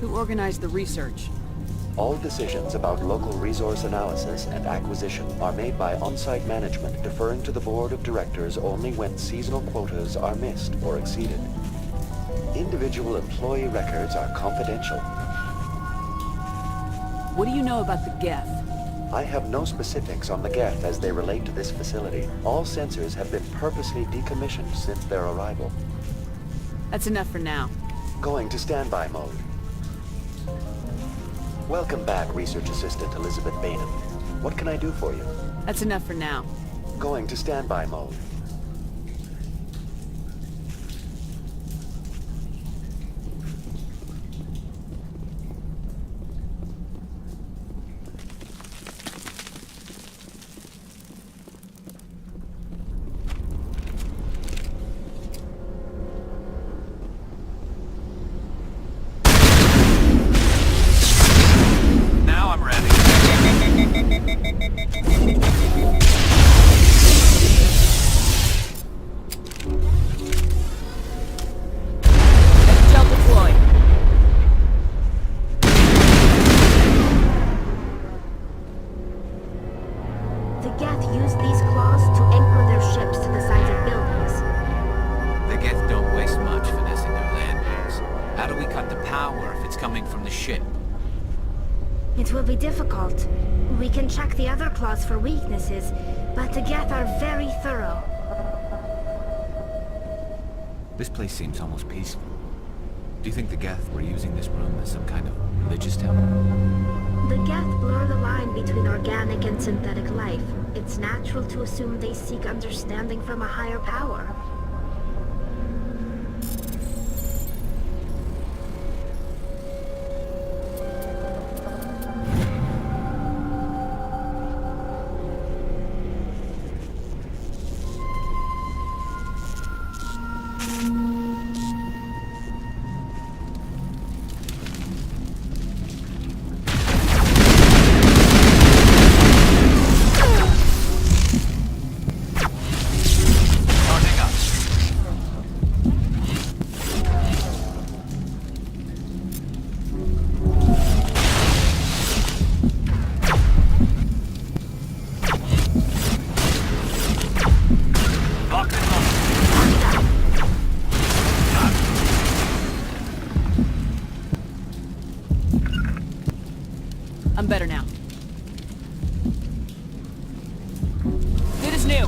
Who organized the research? All decisions about local resource analysis and acquisition are made by on-site management, deferring to the board of directors only when seasonal quotas are missed or exceeded. Individual employee records are confidential. What do you know about the geth? I have no specifics on the geth as they relate to this facility. All sensors have been purposely decommissioned since their arrival. That's enough for now. Going to standby mode. Welcome back, Research Assistant Elizabeth Bainham. What can I do for you? That's enough for now. Going to standby mode. use these claws to anchor their ships to the sides of buildings. The geth don't waste much finessing their landings. How do we cut the power if it's coming from the ship? It will be difficult. We can check the other claws for weaknesses, but the geth are very thorough. This place seems almost peaceful. Do you think the geth were using this room as some kind of religious temple? The geth blur the line between organic and synthetic life. It's natural to assume they seek understanding from a higher power. I'm better now. Good as new.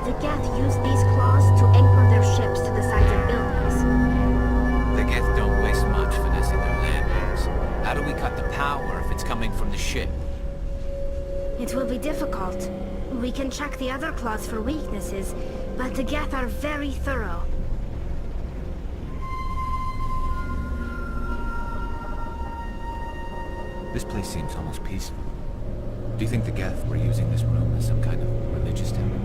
The geth use these claws to anchor their ships to the sides of buildings. The geth don't waste much finessing their landings. How do we cut the power if it's coming from the ship? It will be difficult. We can check the other claws for weaknesses, but the geth are very thorough. This place seems almost peaceful. Do you think the geth were using this room as some kind of religious temple?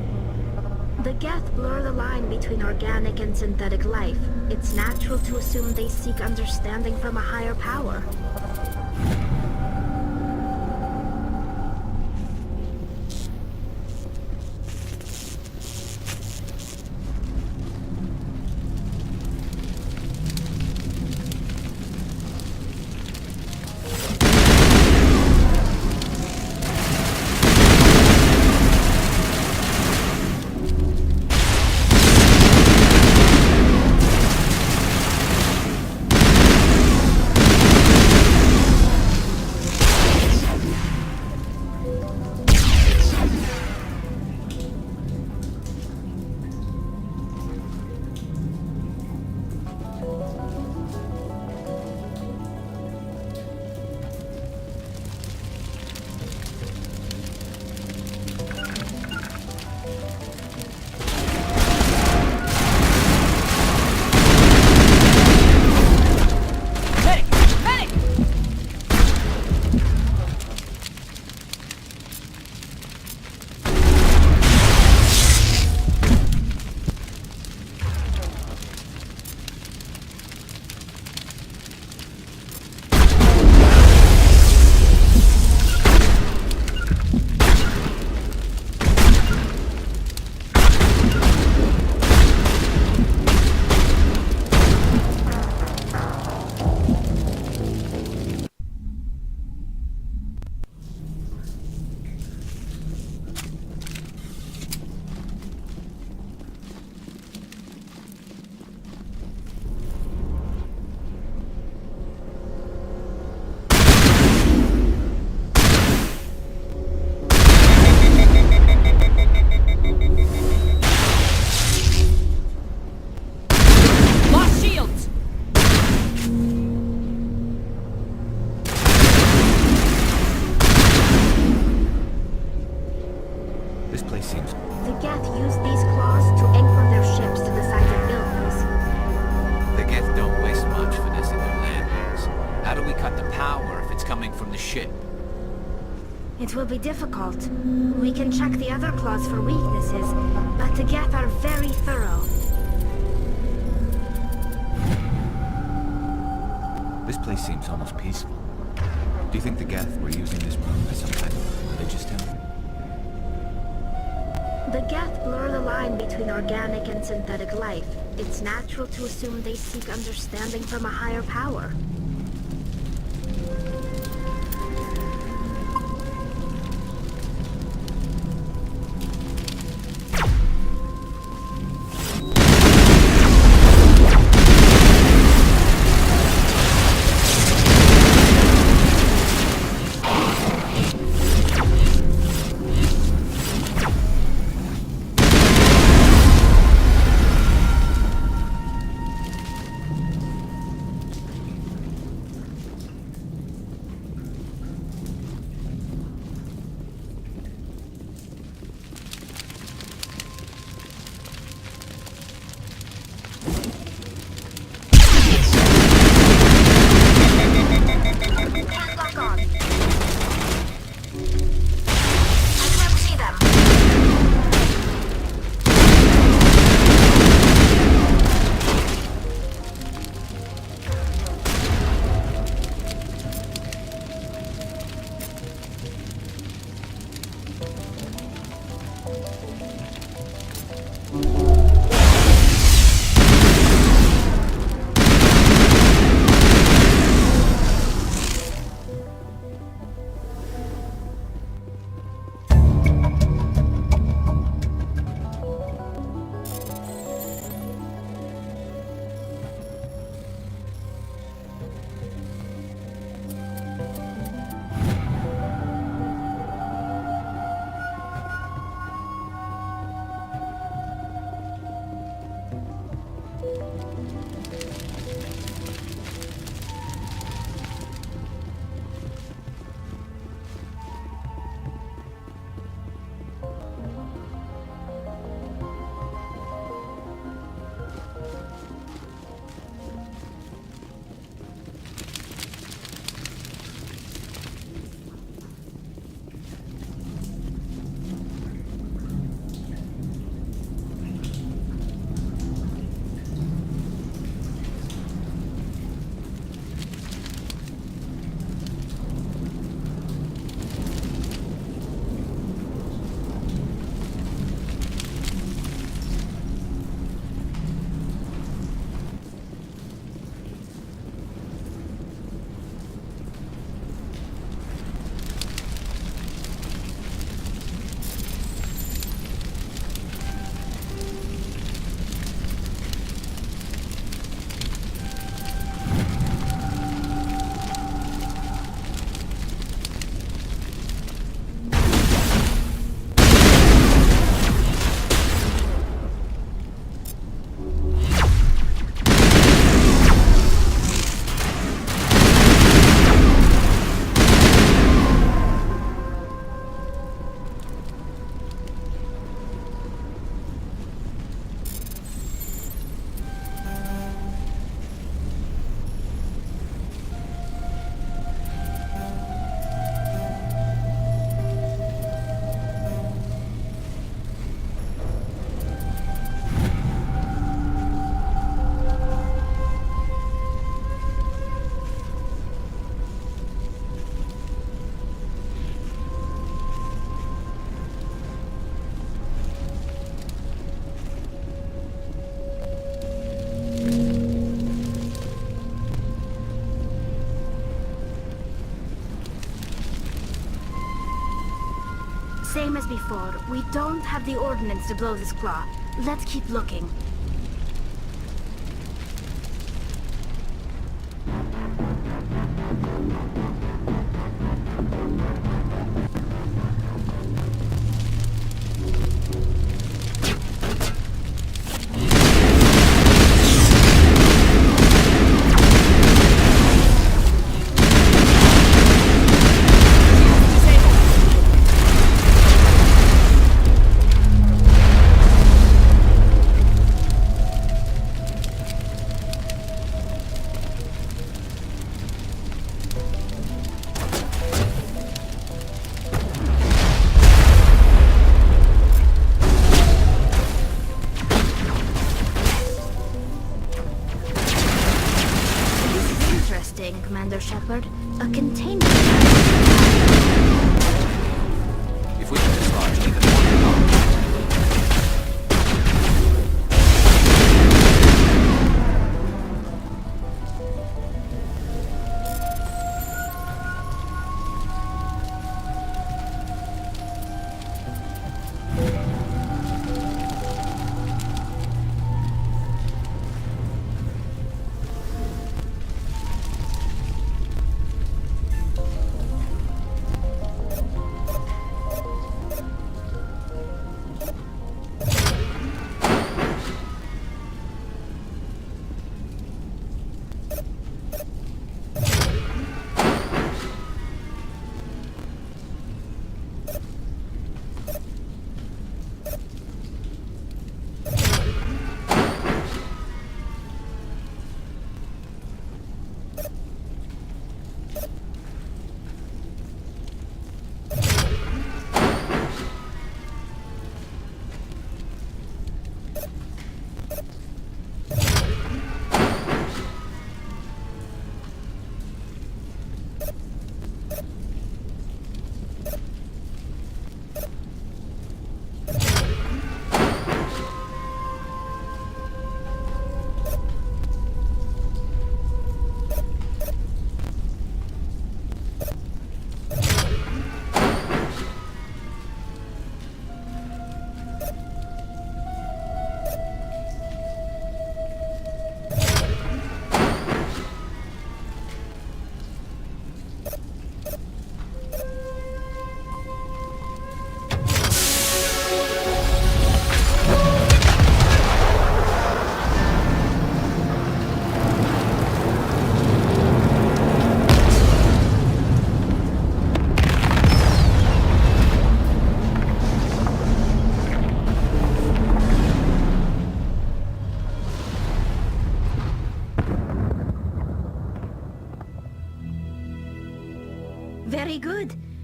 The geth blur the line between organic and synthetic life. It's natural to assume they seek understanding from a higher power. geth use these claws to anchor their ships to the sides of buildings. The geth don't waste much finessing their landings. How do we cut the power if it's coming from the ship? It will be difficult. We can check the other claws for weaknesses, but the geth are very thorough. This place seems almost peaceful. Do you think the geth were using this room as some kind of religious temple? The geth blur the line between organic and synthetic life. It's natural to assume they seek understanding from a higher power. Same as before, we don't have the ordnance to blow this claw. Let's keep looking.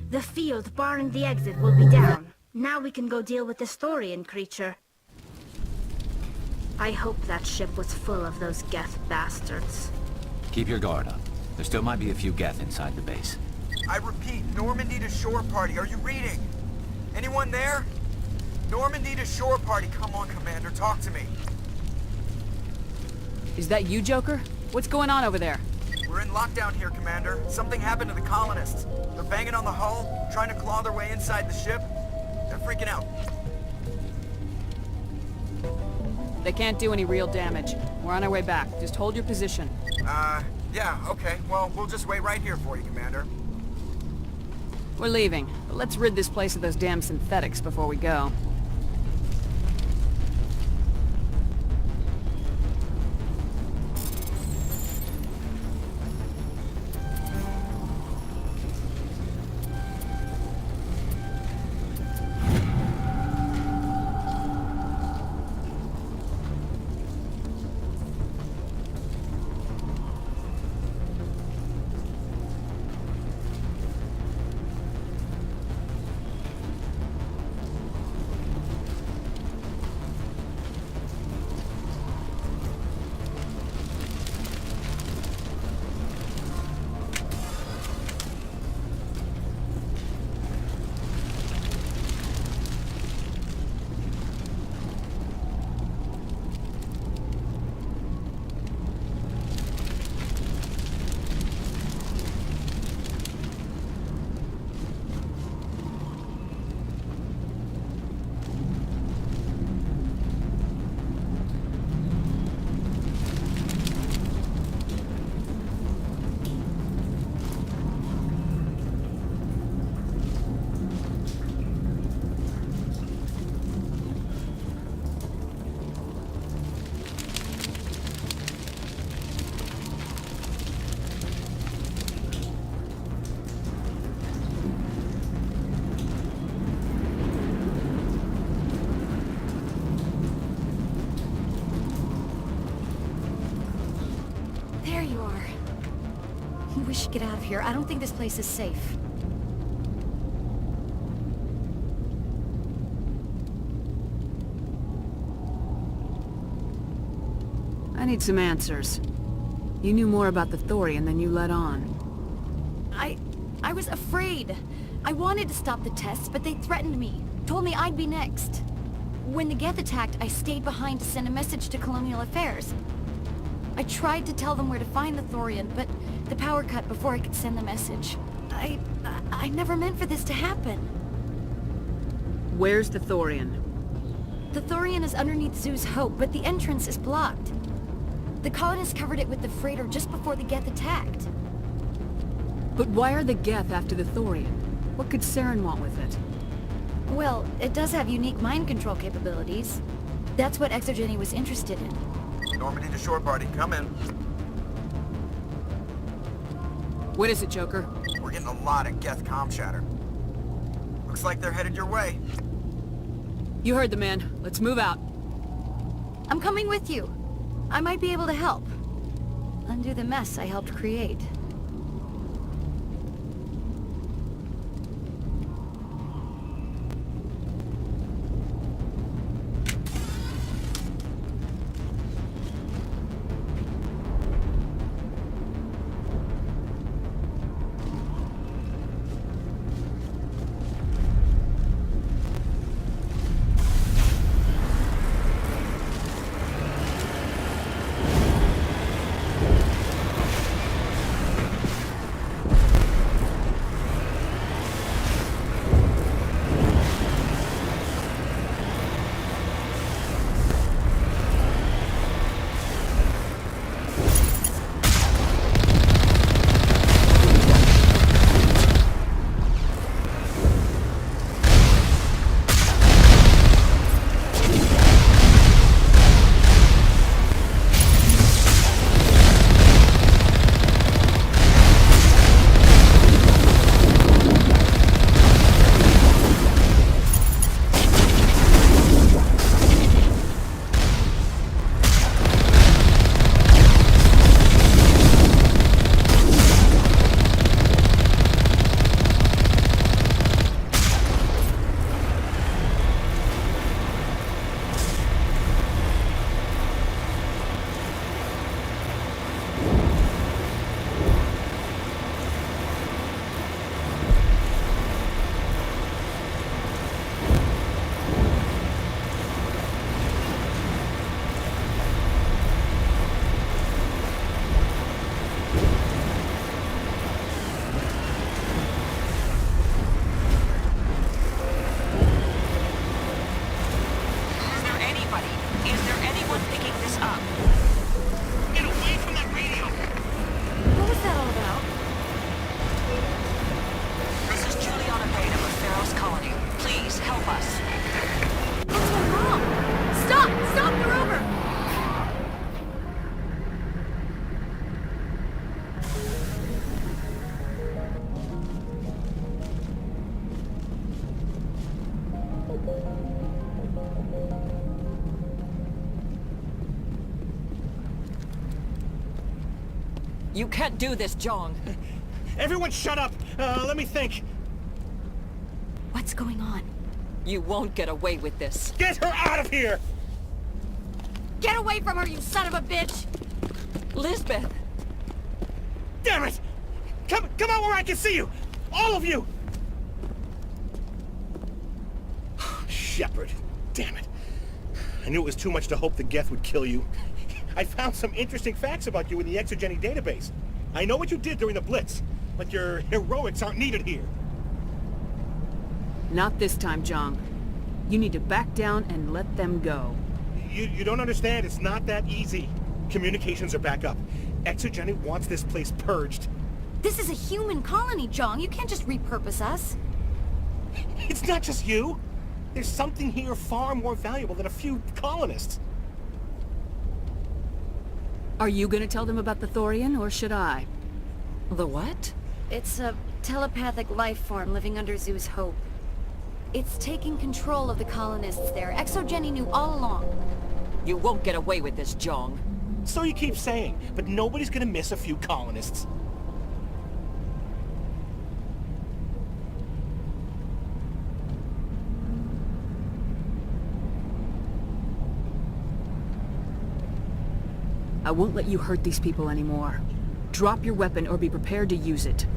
The field barring the exit will be down. Now we can go deal with this Thorian creature. I hope that ship was full of those geth bastards. Keep your guard up. There still might be a few geth inside the base. I repeat, Normandy to shore party. Are you reading? Anyone there? Normandy to shore party. Come on, Commander. Talk to me. Is that you, Joker? What's going on over there? We're in lockdown here, Commander. Something happened to the colonists. They're banging on the hull, trying to claw their way inside the ship. They're freaking out. They can't do any real damage. We're on our way back. Just hold your position. Yeah, okay. Well, we'll just wait right here for you, Commander. We're leaving, but let's rid this place of those damn synthetics before we go. We should get out of here. I don't think this place is safe. I need some answers. You knew more about the Thorian than you let on. I was afraid. I wanted to stop the tests, but they threatened me. Told me I'd be next. When the Geth attacked, I stayed behind to send a message to Colonial Affairs. I tried to tell them where to find the Thorian, but the power cut before I could send the message. I never meant for this to happen. Where's the Thorian? The Thorian is underneath Zeus Hope, but the entrance is blocked. The colonists covered it with the freighter just before the Geth attacked. But why are the Geth after the Thorian? What could Saren want with it? Well, it does have unique mind control capabilities. That's what Exogeny was interested in. Normandy to shore party, come in. What is it, Joker? We're getting a lot of Geth comm chatter. Looks like they're headed your way. You heard the man. Let's move out. I'm coming with you. I might be able to help. Undo the mess I helped create. You can't do this, Jong. Everyone shut up! Let me think. What's going on? You won't get away with this. Get her out of here! Get away from her, you son of a bitch! Lisbeth! Damn it! Come out where I can see you! All of you! Shepard. Damn it. I knew it was too much to hope the Geth would kill you. I found some interesting facts about you in the Exogeny database. I know what you did during the Blitz, but your heroics aren't needed here. Not this time, Jong. You need to back down and let them go. You don't understand. It's not that easy. Communications are back up. Exogeny wants this place purged. This is a human colony, Jong. You can't just repurpose us. It's not just you. There's something here far more valuable than a few colonists. Are you gonna tell them about the Thorian, or should I? The what? It's a telepathic life form living under Zeus Hope. It's taking control of the colonists there. Exogeny knew all along. You won't get away with this, Jong. So you keep saying, but nobody's gonna miss a few colonists. I won't let you hurt these people anymore. Drop your weapon or be prepared to use it.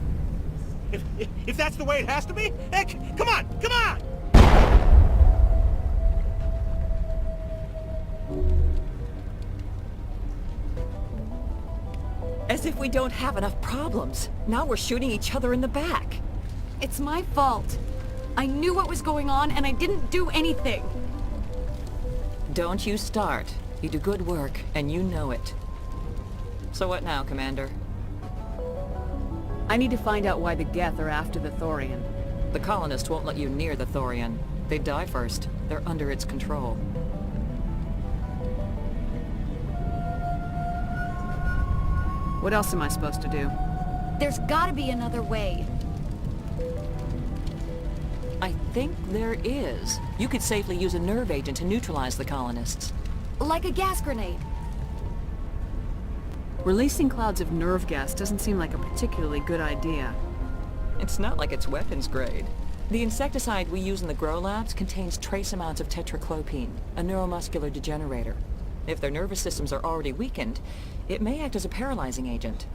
If that's the way it has to be, heck, come on, come on! As if we don't have enough problems. Now we're shooting each other in the back. It's my fault. I knew what was going on and I didn't do anything. Don't you start. You do good work, and you know it. So what now, Commander? I need to find out why the Geth are after the Thorian. The colonists won't let you near the Thorian. They'd die first. They're under its control. What else am I supposed to do? There's gotta be another way. I think there is. You could safely use a nerve agent to neutralize the colonists. Like a gas grenade. Releasing clouds of nerve gas doesn't seem like a particularly good idea. It's not like it's weapons grade. The insecticide we use in the grow labs contains trace amounts of tetraclopine, a neuromuscular degenerator. If their nervous systems are already weakened, it may act as a paralyzing agent.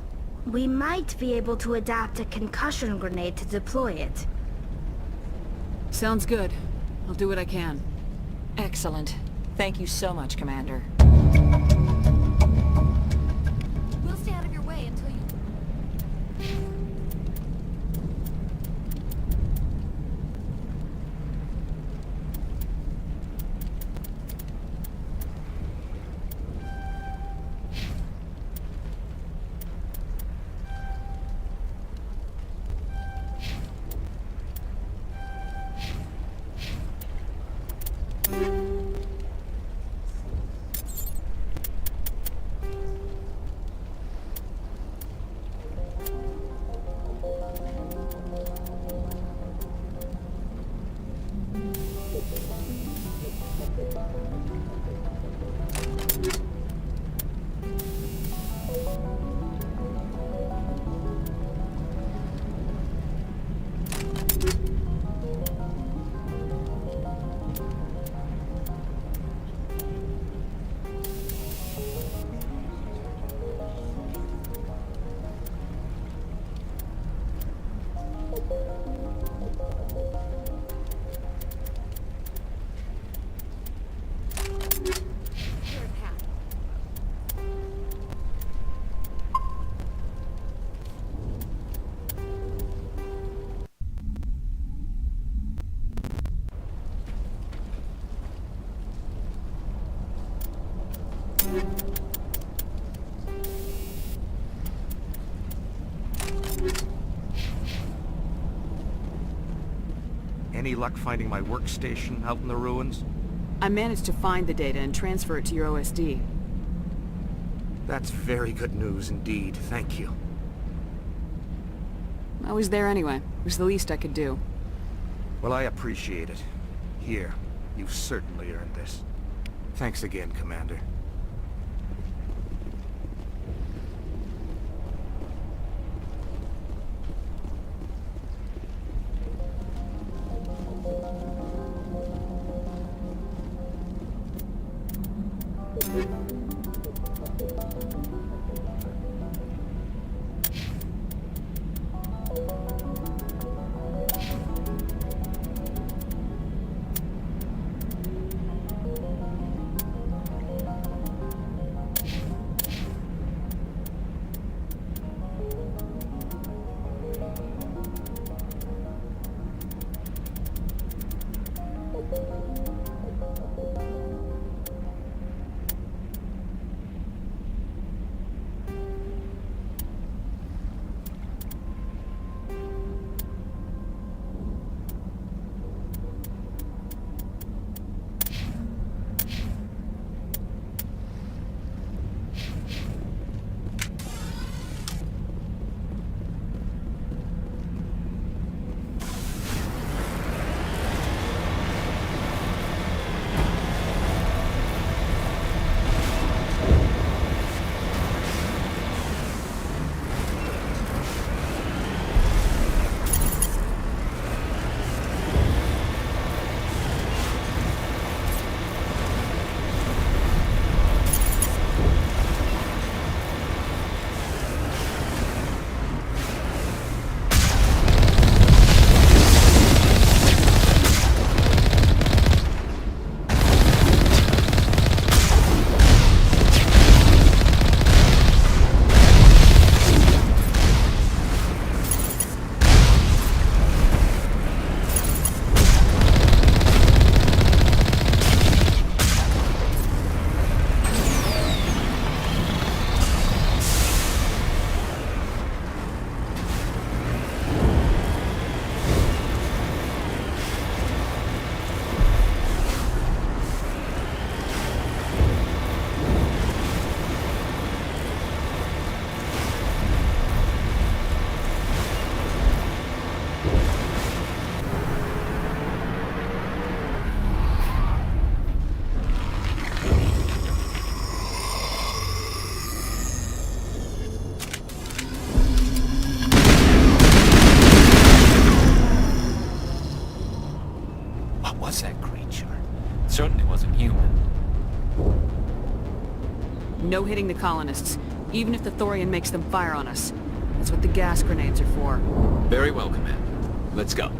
We might be able to adapt a concussion grenade to deploy it. Sounds good. I'll do what I can. Excellent. Thank you so much, Commander. We'll stay out of your way until you... Any luck finding my workstation out in the ruins? I managed to find the data and transfer it to your OSD. That's very good news indeed. Thank you. I was there anyway. It was the least I could do. Well, I appreciate it. Here, you've certainly earned this. Thanks again, Commander. human. No hitting the colonists, even if the Thorian makes them fire on us. That's what the gas grenades are for. Very well, Commander. Let's go.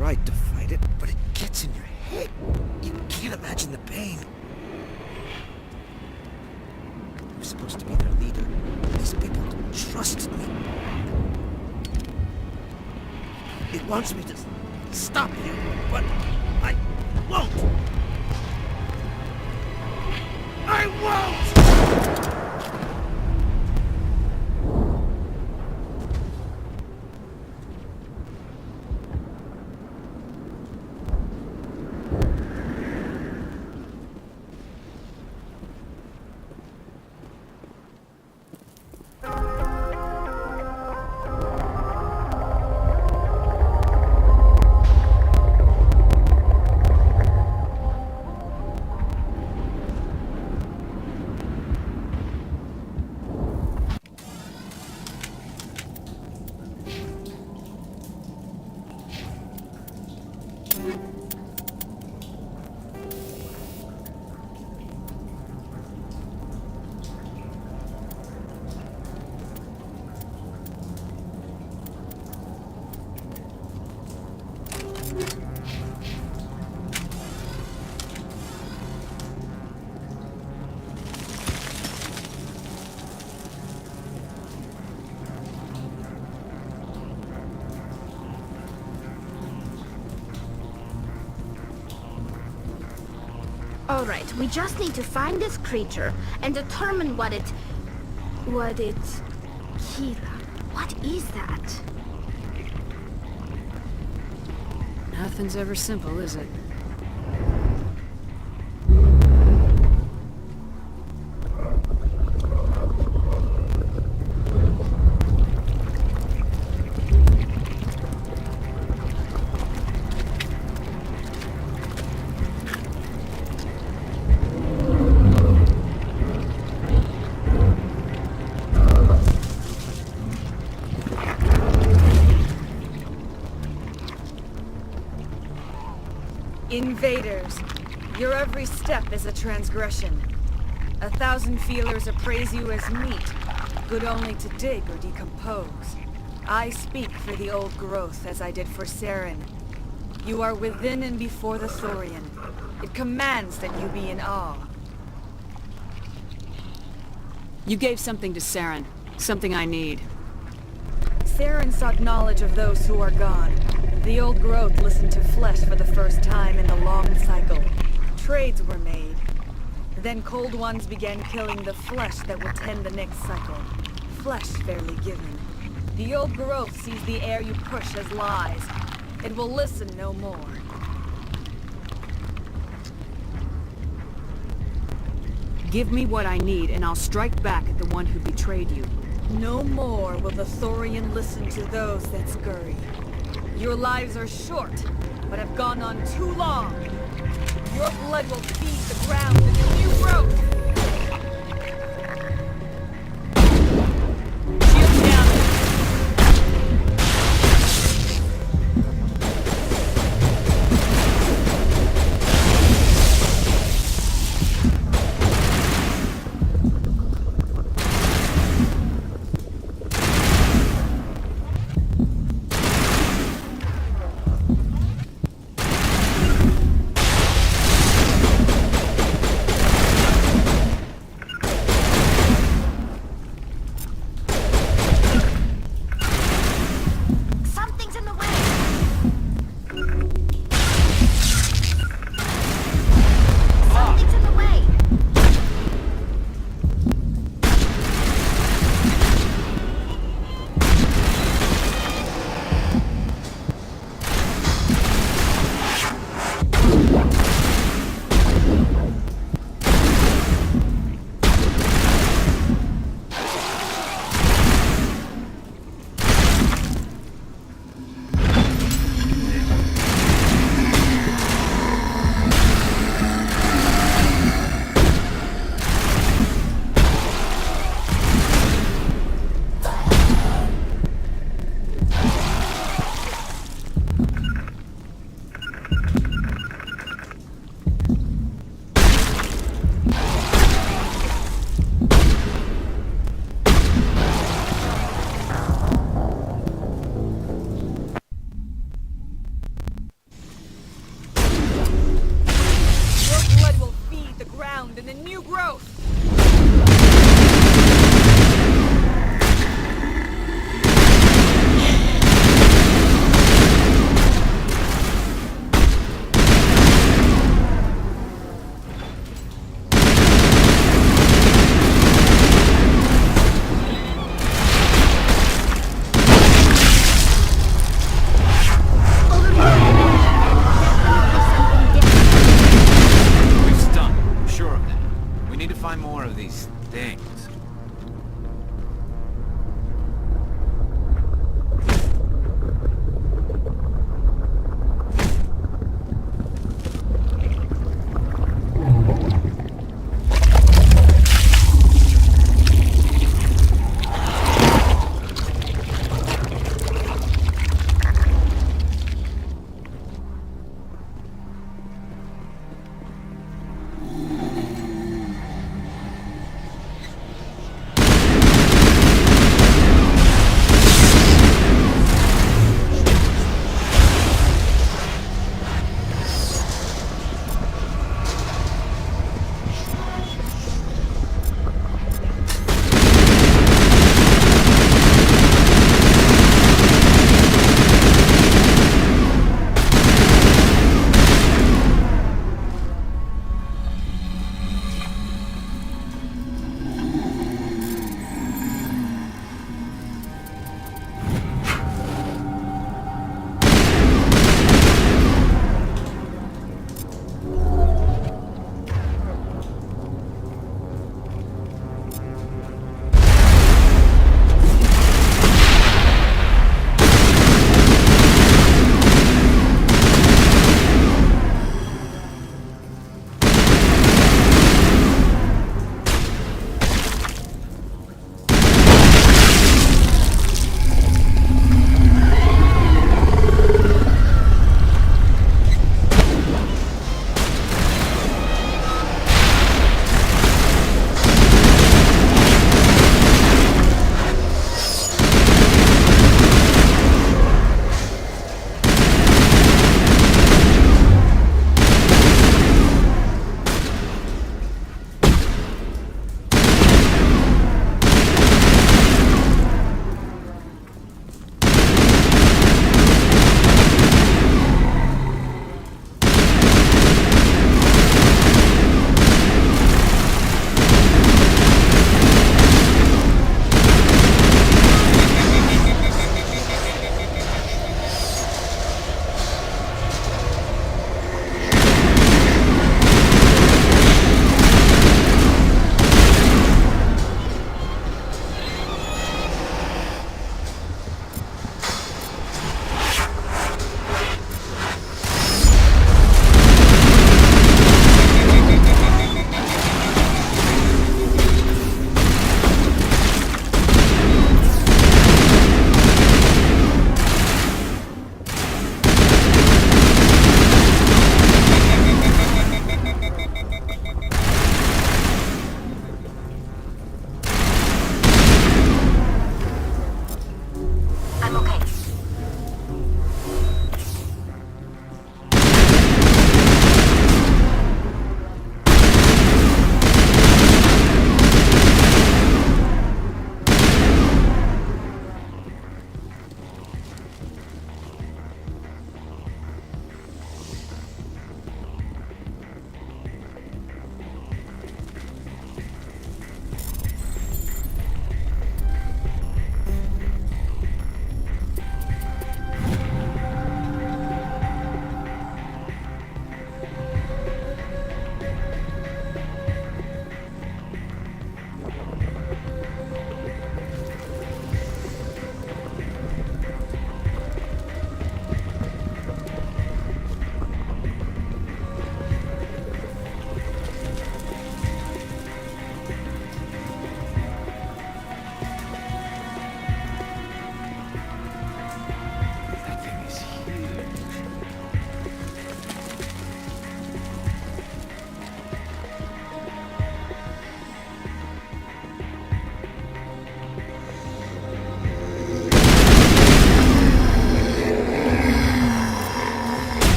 tried to fight it, but it gets in your head. You can't imagine the pain. I'm supposed to be their leader. These people don't trust me. It wants me to stop you, but I won't! I won't! Alright, we just need to find this creature and determine what it... Kira, what is that? Nothing's ever simple, is it? Invaders, your every step is a transgression. 1,000 feelers appraise you as meat, good only to dig or decompose. I speak for the old growth as I did for Saren. You are within and before the Thorian. It commands that you be in awe. You gave something to Saren. Something I need. Saren sought knowledge of those who are gone. The old growth listened to flesh for the first time in the long cycle. Trades were made. Then cold ones began killing the flesh that would tend the next cycle. Flesh fairly given. The old growth sees the air you push as lies. It will listen no more. Give me what I need, and I'll strike back at the one who betrayed you. No more will the Thorian listen to those that scurry. Your lives are short, but have gone on too long. Your blood will feed the ground until you growth. Shield down.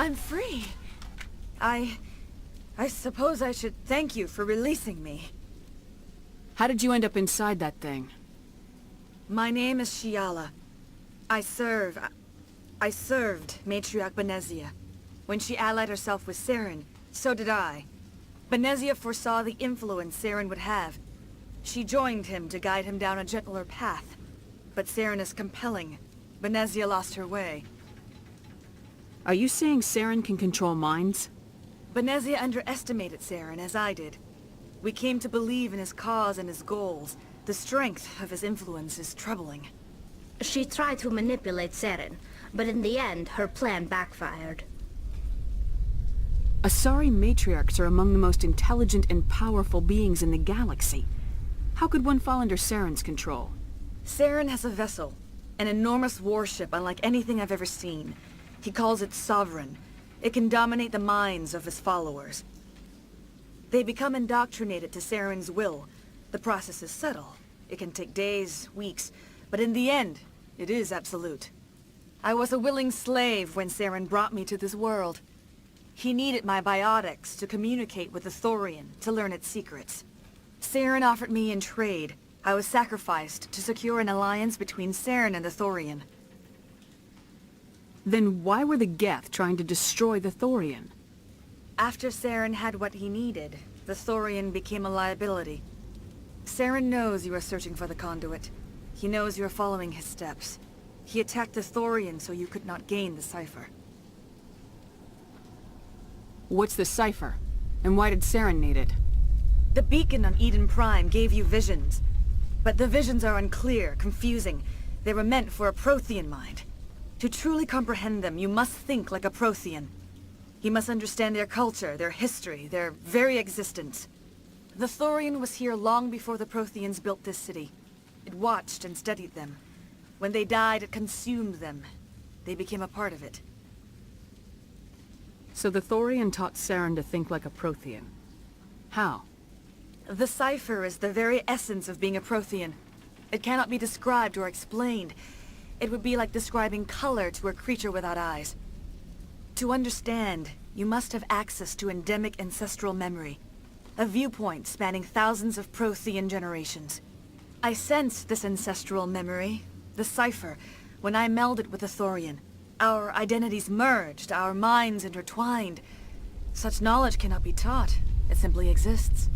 I'm free. I suppose I should thank you for releasing me. How did you end up inside that thing? My name is Shiala. I served Matriarch Benezia. When she allied herself with Saren, so did I. Benezia foresaw the influence Saren would have. She joined him to guide him down a gentler path. But Saren is compelling. Benezia lost her way. Are you saying Saren can control minds? Benezia underestimated Saren, as I did. We came to believe in his cause and his goals. The strength of his influence is troubling. She tried to manipulate Saren, but in the end, her plan backfired. Asari matriarchs are among the most intelligent and powerful beings in the galaxy. How could one fall under Saren's control? Saren has a vessel, an enormous warship unlike anything I've ever seen. He calls it Sovereign. It can dominate the minds of his followers. They become indoctrinated to Saren's will. The process is subtle. It can take days, weeks, but in the end, it is absolute. I was a willing slave when Saren brought me to this world. He needed my biotics to communicate with the Thorian, to learn its secrets. Saren offered me in trade. I was sacrificed to secure an alliance between Saren and the Thorian. Then why were the Geth trying to destroy the Thorian? After Saren had what he needed, the Thorian became a liability. Saren knows you are searching for the conduit. He knows you are following his steps. He attacked the Thorian so you could not gain the cipher. What's the cipher? And why did Saren need it? The beacon on Eden Prime gave you visions. But the visions are unclear, confusing. They were meant for a Prothean mind. To truly comprehend them, you must think like a Prothean. You must understand their culture, their history, their very existence. The Thorian was here long before the Protheans built this city. It watched and studied them. When they died, it consumed them. They became a part of it. So the Thorian taught Saren to think like a Prothean. How? The cipher is the very essence of being a Prothean. It cannot be described or explained. It would be like describing color to a creature without eyes. To understand, you must have access to endemic ancestral memory. A viewpoint spanning thousands of Prothean generations. I sensed this ancestral memory, the cipher, when I melded with the Thorian. Our identities merged, our minds intertwined. Such knowledge cannot be taught. It simply exists.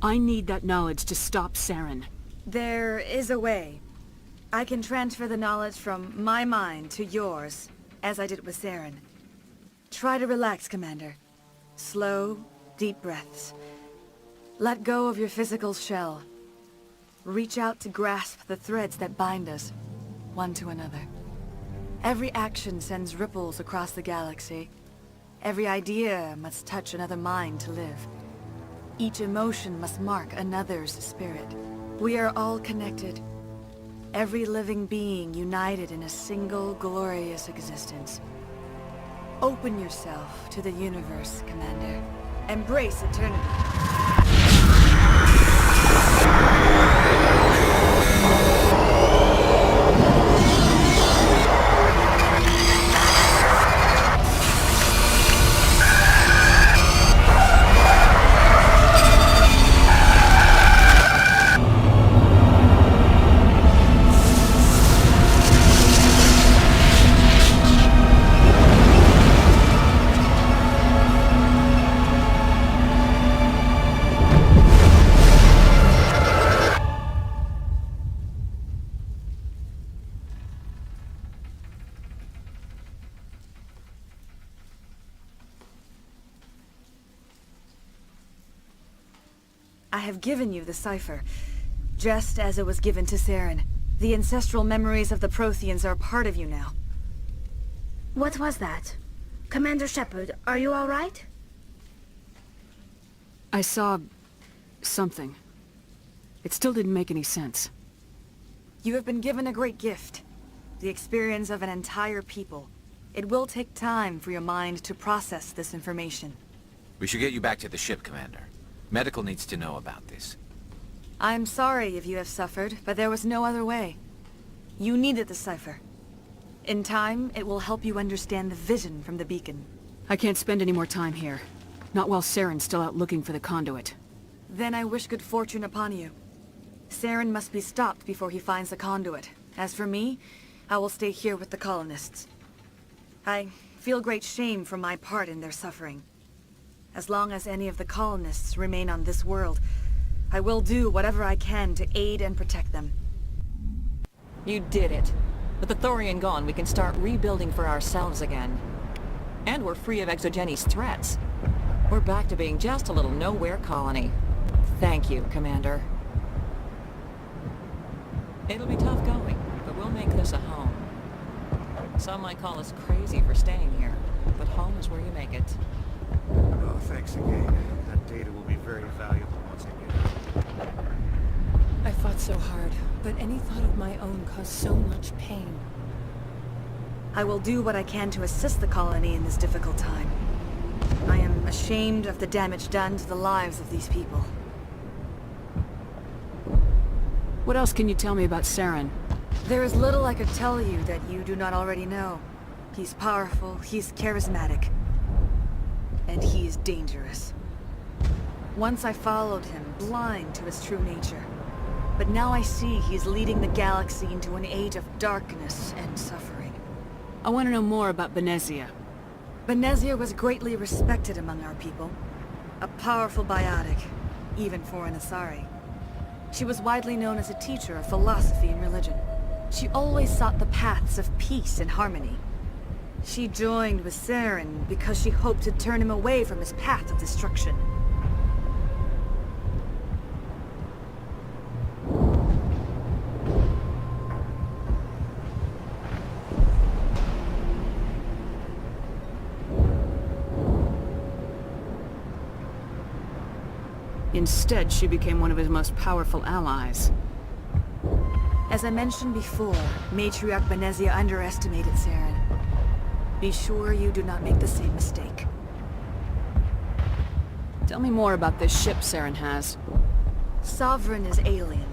I need that knowledge to stop Saren. There is a way. I can transfer the knowledge from my mind to yours, as I did with Saren. Try to relax, Commander. Slow, deep breaths. Let go of your physical shell. Reach out to grasp the threads that bind us, one to another. Every action sends ripples across the galaxy. Every idea must touch another mind to live. Each emotion must mark another's spirit. We are all connected. Every living being united in a single glorious existence. Open yourself to the universe, Commander. Embrace eternity. I have given you the cipher, just as it was given to Saren. The ancestral memories of the Protheans are part of you now. What was that? Commander Shepard, are you all right? I saw... something. It still didn't make any sense. You have been given a great gift. The experience of an entire people. It will take time for your mind to process this information. We should get you back to the ship, Commander. Medical needs to know about this. I'm sorry if you have suffered, but there was no other way. You needed the cipher. In time, it will help you understand the vision from the beacon. I can't spend any more time here. Not while Saren's still out looking for the conduit. Then I wish good fortune upon you. Saren must be stopped before he finds the conduit. As for me, I will stay here with the colonists. I feel great shame for my part in their suffering. As long as any of the colonists remain on this world, I will do whatever I can to aid and protect them. You did it. With the Thorian gone, we can start rebuilding for ourselves again. And we're free of Exogeni's threats. We're back to being just a little nowhere colony. Thank you, Commander. It'll be tough going, but we'll make this a home. Some might call us crazy for staying here, but home is where you make it. Oh, thanks again. That data will be very valuable once I get it. I fought so hard, but any thought of my own caused so much pain. I will do what I can to assist the colony in this difficult time. I am ashamed of the damage done to the lives of these people. What else can you tell me about Saren? There is little I could tell you that you do not already know. He's powerful, he's charismatic, and he is dangerous. Once I followed him, blind to his true nature. But now I see he's leading the galaxy into an age of darkness and suffering. I want to know more about Benezia. Benezia was greatly respected among our people. A powerful biotic, even for an Asari. She was widely known as a teacher of philosophy and religion. She always sought the paths of peace and harmony. She joined with Saren because she hoped to turn him away from his path of destruction. Instead, she became one of his most powerful allies. As I mentioned before, Matriarch Benezia underestimated Saren. Be sure you do not make the same mistake. Tell me more about this ship Saren has. Sovereign is alien.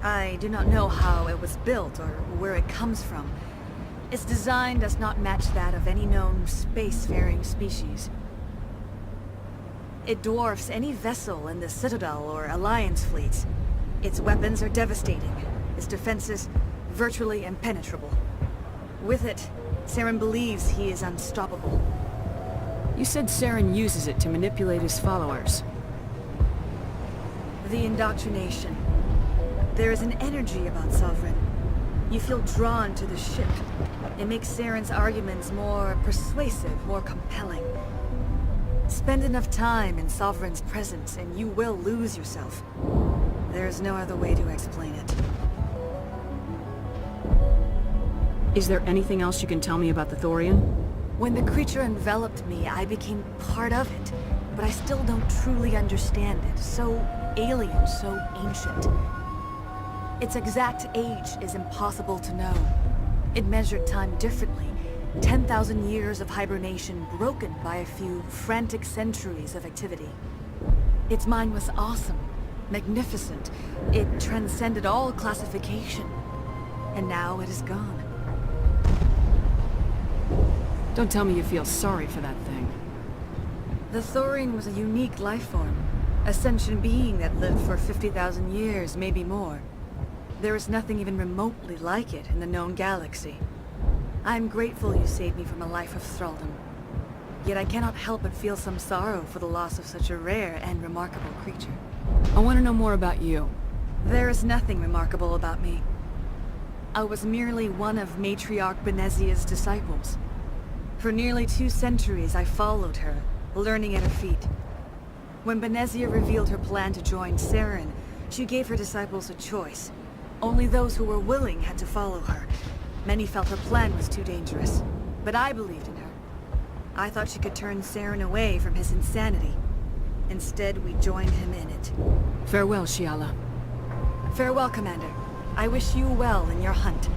I do not know how it was built or where it comes from. Its design does not match that of any known spacefaring species. It dwarfs any vessel in the Citadel or Alliance fleets. Its weapons are devastating. Its defenses virtually impenetrable. With it, Saren believes he is unstoppable. You said Saren uses it to manipulate his followers. The indoctrination. There is an energy about Sovereign. You feel drawn to the ship. It makes Saren's arguments more persuasive, more compelling. Spend enough time in Sovereign's presence and you will lose yourself. There is no other way to explain it. Is there anything else you can tell me about the Thorian? When the creature enveloped me, I became part of it. But I still don't truly understand it. So alien, so ancient. Its exact age is impossible to know. It measured time differently. 10,000 years of hibernation broken by a few frantic centuries of activity. Its mind was awesome, magnificent. It transcended all classification. And now it is gone. Don't tell me you feel sorry for that thing. The Thorian was a unique life form. A sentient being that lived for 50,000 years, maybe more. There is nothing even remotely like it in the known galaxy. I am grateful you saved me from a life of thraldom. Yet I cannot help but feel some sorrow for the loss of such a rare and remarkable creature. I want to know more about you. There is nothing remarkable about me. I was merely one of Matriarch Benezia's disciples. For nearly 2 centuries I followed her, learning at her feet. When Benezia revealed her plan to join Saren, she gave her disciples a choice. Only those who were willing had to follow her. Many felt her plan was too dangerous, but I believed in her. I thought she could turn Saren away from his insanity. Instead, we joined him in it. Farewell, Shiala. Farewell, Commander. I wish you well in your hunt.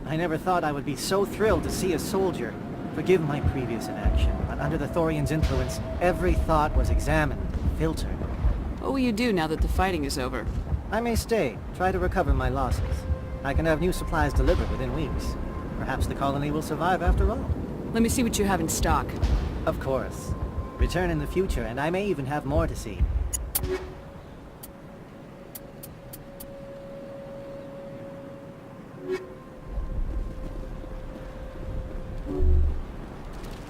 I never thought I would be so thrilled to see a soldier. Forgive my previous inaction, but under the Thorian's influence, every thought was examined, filtered. What will you do now that the fighting is over? I may stay, try to recover my losses. I can have new supplies delivered within weeks. Perhaps the colony will survive after all. Let me see what you have in stock. Of course. Return in the future, and I may even have more to see.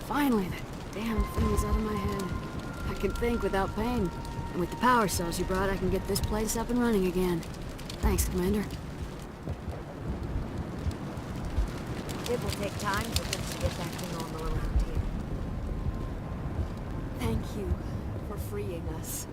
Finally, that damn thing is out of my head. I can think without pain. And with the power cells you brought, I can get this place up and running again. Thanks, Commander. It will take time for things to get back to normal around here. Thank you for freeing us.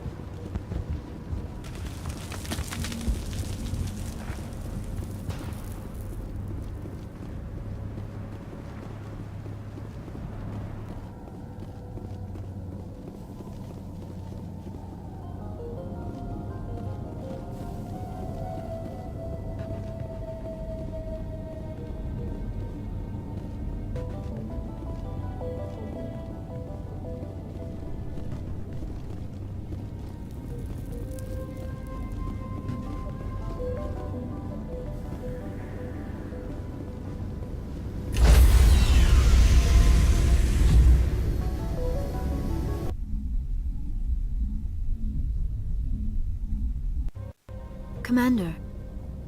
Commander,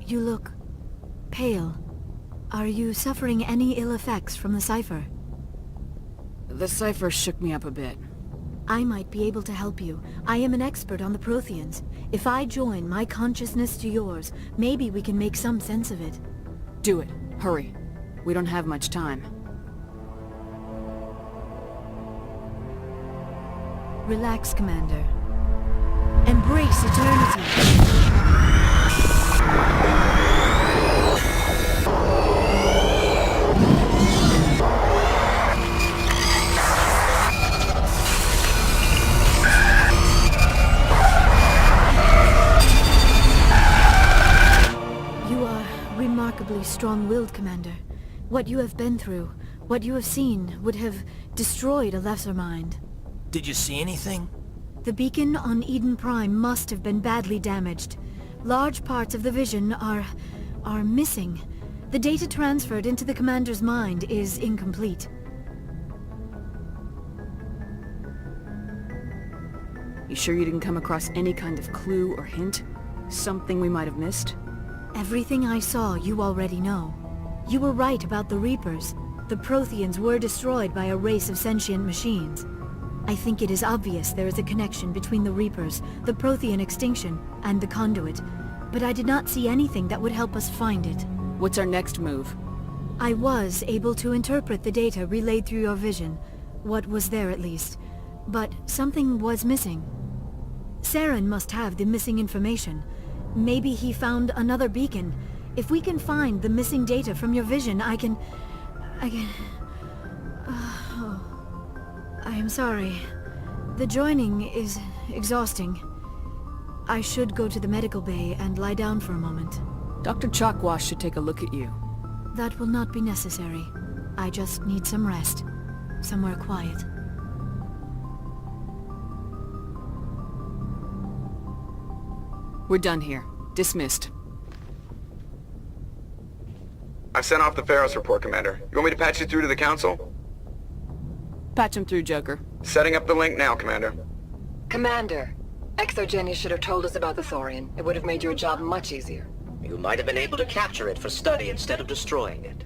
you look pale. Are you suffering any ill effects from the cipher? The cipher shook me up a bit. I might be able to help you. I am an expert on the Protheans. If I join my consciousness to yours, maybe we can make some sense of it. Do it. Hurry. We don't have much time. Relax, Commander. Embrace eternity. You are remarkably strong-willed, Commander. What you have been through, what you have seen, would have destroyed a lesser mind. Did you see anything? The beacon on Eden Prime must have been badly damaged. Large parts of the vision are missing. The data transferred into the commander's mind is incomplete. You sure you didn't come across any kind of clue or hint? Something we might have missed? Everything I saw you already know. You were right about the Reapers. The Protheans were destroyed by a race of sentient machines. I think it is obvious there is a connection between the Reapers, the Prothean extinction, and the Conduit, but I did not see anything that would help us find it. What's our next move? I was able to interpret the data relayed through your vision, what was there at least, but something was missing. Saren must have the missing information. Maybe he found another beacon. If we can find the missing data from your vision, I can... I am sorry. The joining is exhausting. I should go to the medical bay and lie down for a moment. Dr. Chalkwash should take a look at you. That will not be necessary. I just need some rest. Somewhere quiet. We're done here. Dismissed. I've sent off the feros report, Commander. You want me to patch you through to the Council? Patch him through, Joker. Setting up the link now, Commander. Commander, Exogeny should have told us about the Thorian. It would have made your job much easier. You might have been able to capture it for study instead of destroying it.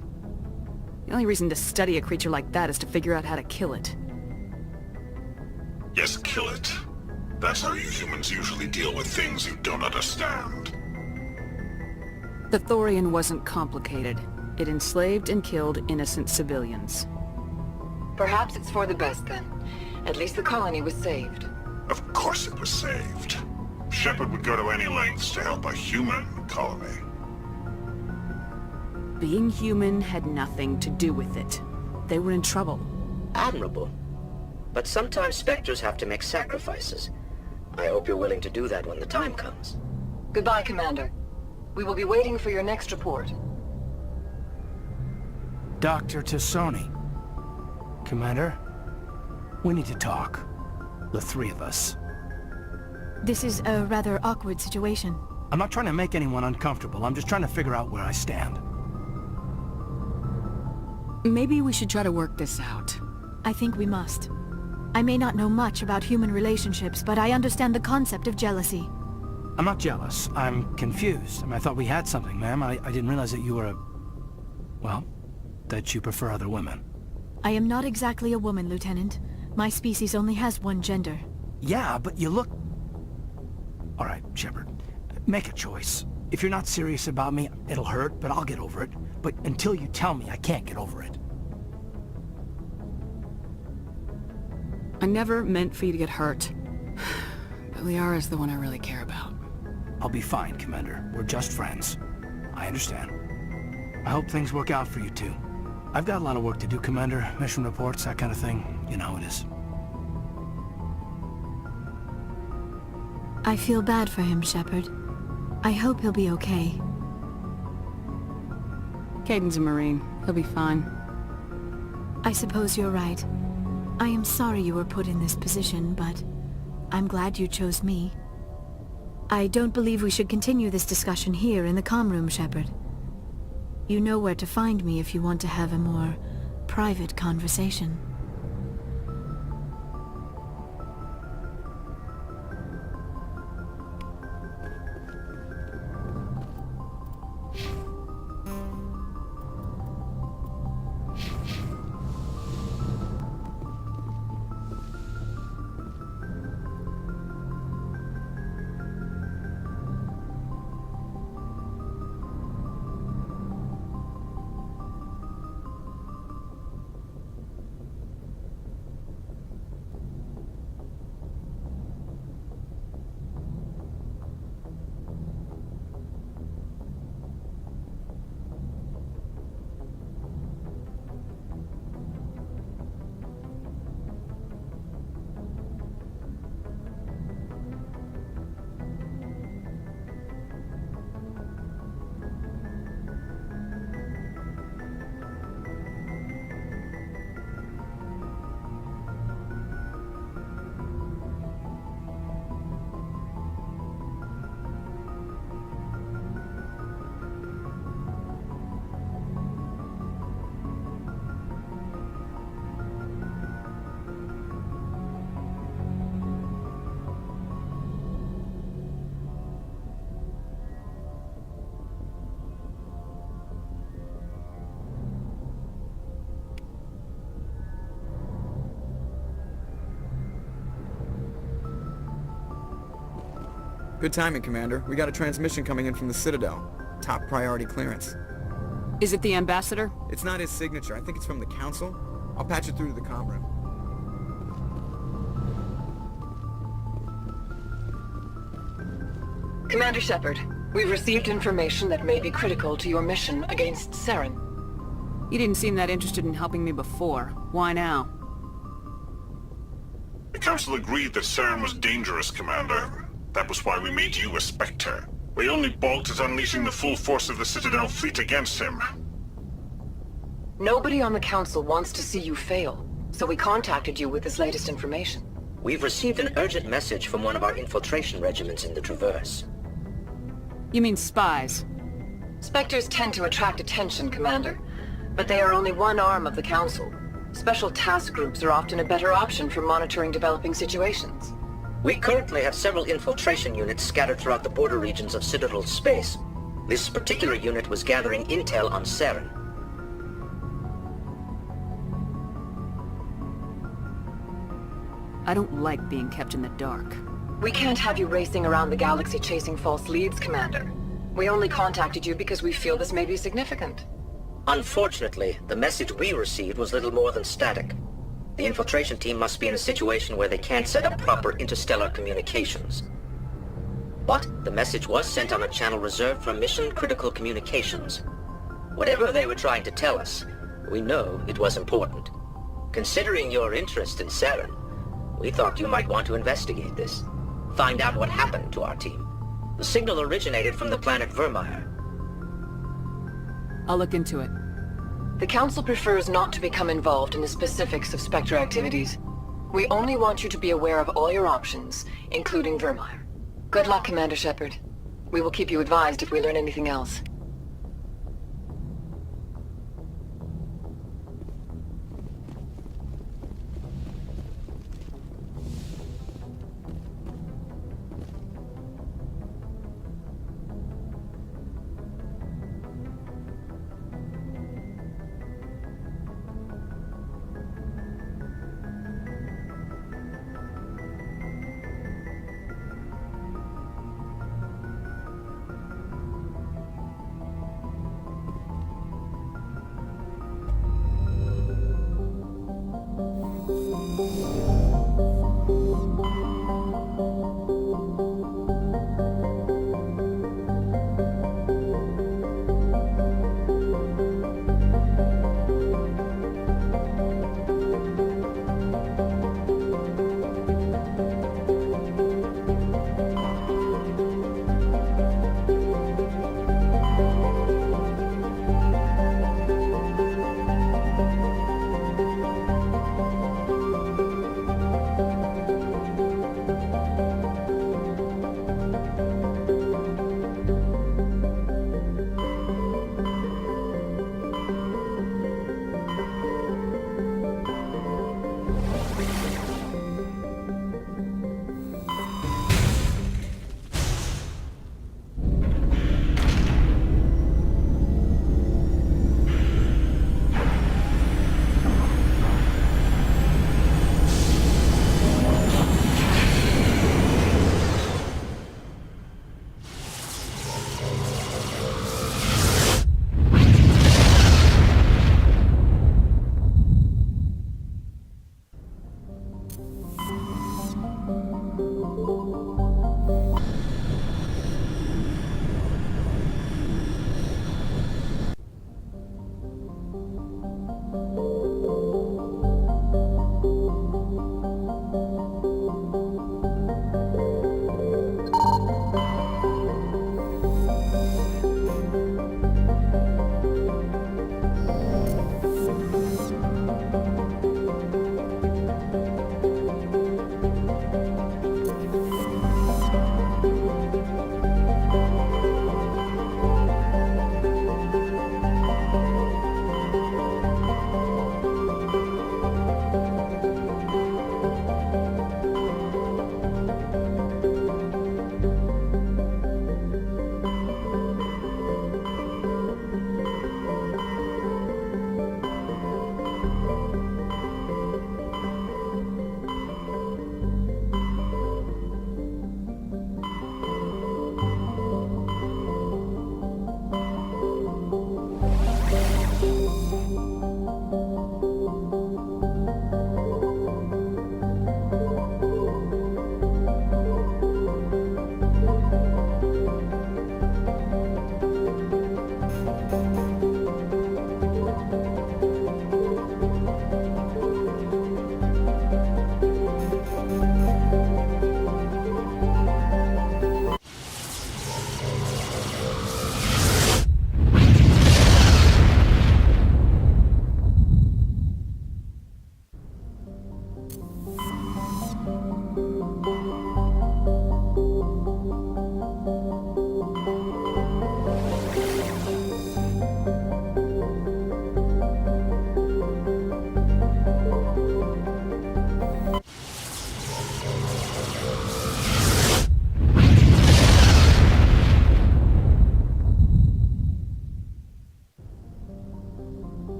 The only reason to study a creature like that is to figure out how to kill it. Yes, kill it. That's how you humans usually deal with things you don't understand. The Thorian wasn't complicated. It enslaved and killed innocent civilians. Perhaps it's for the best then. At least the colony was saved. Of course it was saved. Shepard would go to any lengths to help a human colony. Being human had nothing to do with it. They were in trouble. Admirable. But sometimes Spectres have to make sacrifices. I hope you're willing to do that when the time comes. Goodbye, Commander. We will be waiting for your next report. Dr. Tassoni. Commander, we need to talk. The three of us. This is a rather awkward situation. I'm not trying to make anyone uncomfortable. I'm just trying to figure out where I stand. Maybe we should try to work this out. I think we must. I may not know much about human relationships, but I understand the concept of jealousy. I'm not jealous. I'm confused. I thought we had something, ma'am. I didn't realize that you were a... well, that you prefer other women. I am not exactly a woman, Lieutenant. My species only has one gender. Yeah, but you look... All right, Shepard. Make a choice. If you're not serious about me, it'll hurt, but I'll get over it. But until you tell me, I can't get over it. I never meant for you to get hurt. But Liara's the one I really care about. I'll be fine, Commander. We're just friends. I understand. I hope things work out for you two. I've got a lot of work to do, Commander. Mission reports, that kind of thing. You know how it is. I feel bad for him, Shepard. I hope he'll be okay. Caden's a Marine. He'll be fine. I suppose you're right. I am sorry you were put in this position, but I'm glad you chose me. I don't believe we should continue this discussion here in the comm room, Shepard. You know where to find me if you want to have a more private conversation. Good timing, Commander. We got a transmission coming in from the Citadel. Top priority clearance. Is it the Ambassador? It's not his signature. I think it's from the Council. I'll patch it through to the comm room. Commander Shepard, we've received information that may be critical to your mission against Saren. You didn't seem that interested in helping me before. Why now? The Council agreed that Saren was dangerous, Commander. That was why we made you a Spectre. We only balked at unleashing the full force of the Citadel fleet against him. Nobody on the Council wants to see you fail, so we contacted you with this latest information. We've received an urgent message from one of our infiltration regiments in the Traverse. You mean spies? Spectres tend to attract attention, Commander, but they are only one arm of the Council. Special task groups are often a better option for monitoring developing situations. We currently have several infiltration units scattered throughout the border regions of Citadel space. This particular unit was gathering intel on Saren. I don't like being kept in the dark. We can't have you racing around the galaxy chasing false leads, Commander. We only contacted you because we feel this may be significant. Unfortunately, the message we received was little more than static. The infiltration team must be in a situation where they can't set up proper interstellar communications. But the message was sent on a channel reserved for mission-critical communications. Whatever they were trying to tell us, we know it was important. Considering your interest in Saren, we thought you might want to investigate this. Find out what happened to our team. The signal originated from the planet Vermeer. I'll look into it. The Council prefers not to become involved in the specifics of Spectre activities. We only want you to be aware of all your options, including Vermeer. Good luck, Commander Shepard. We will keep you advised if we learn anything else.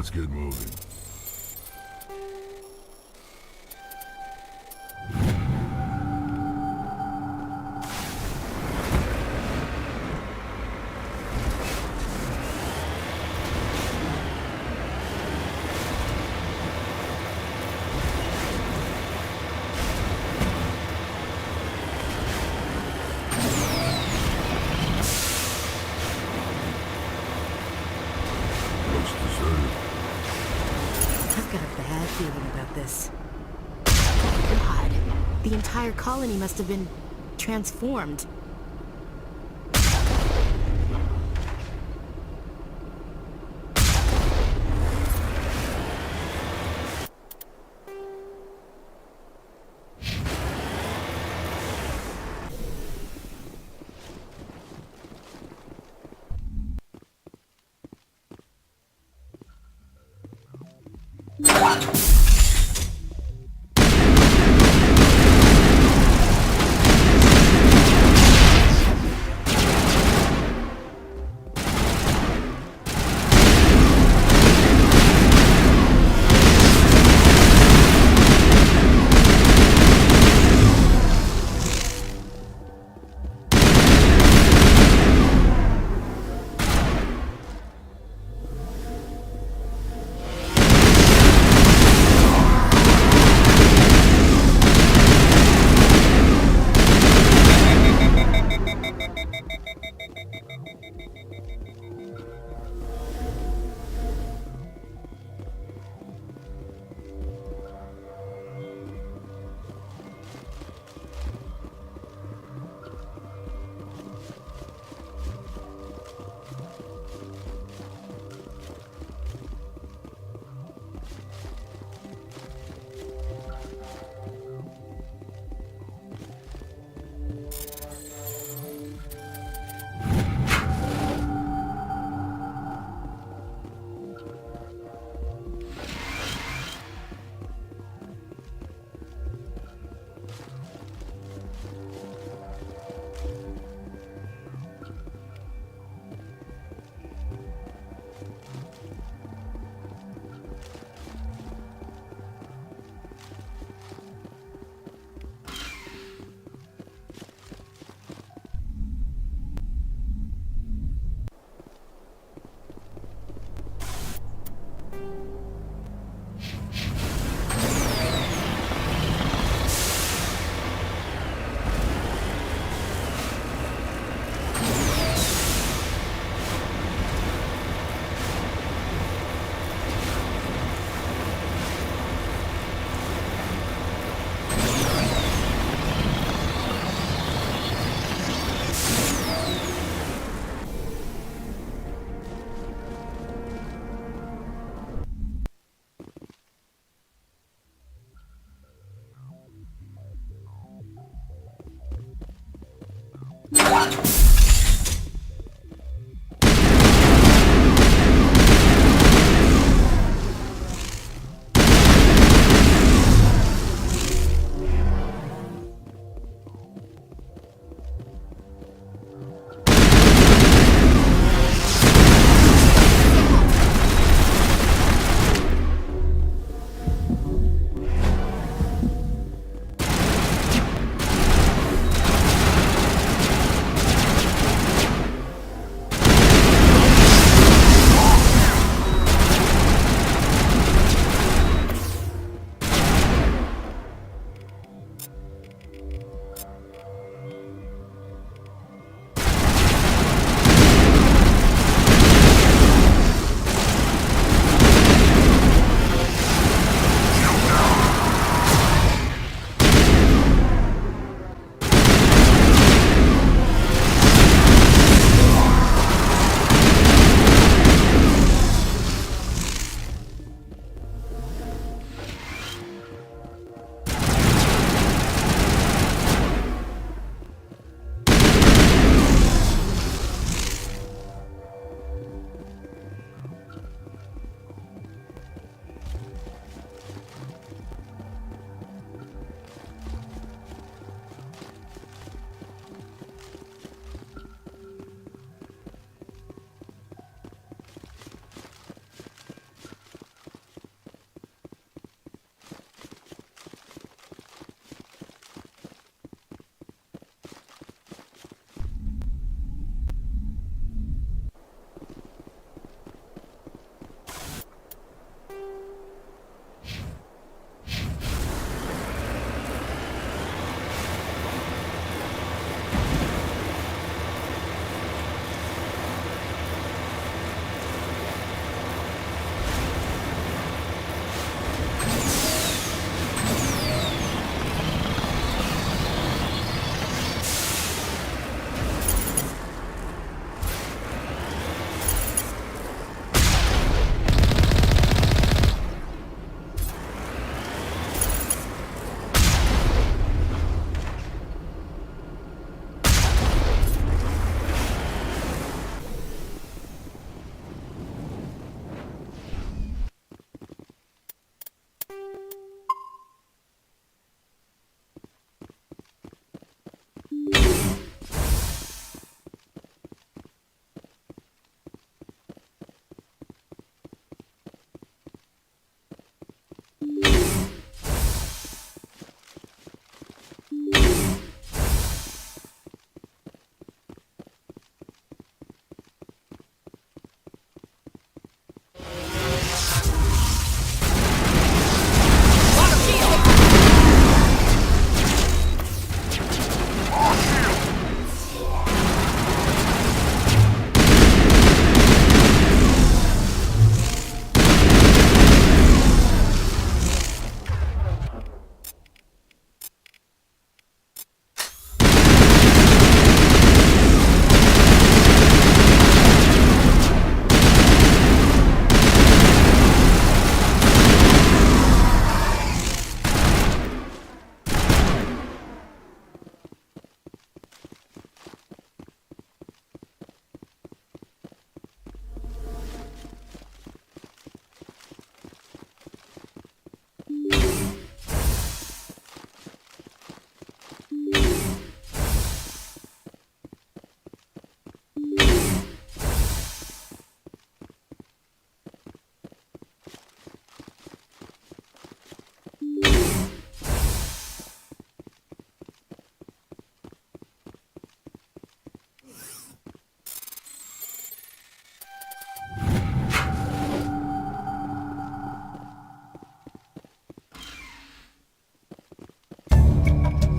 Let's get moving. I've got a bad feeling about this. God, the entire colony must have been transformed.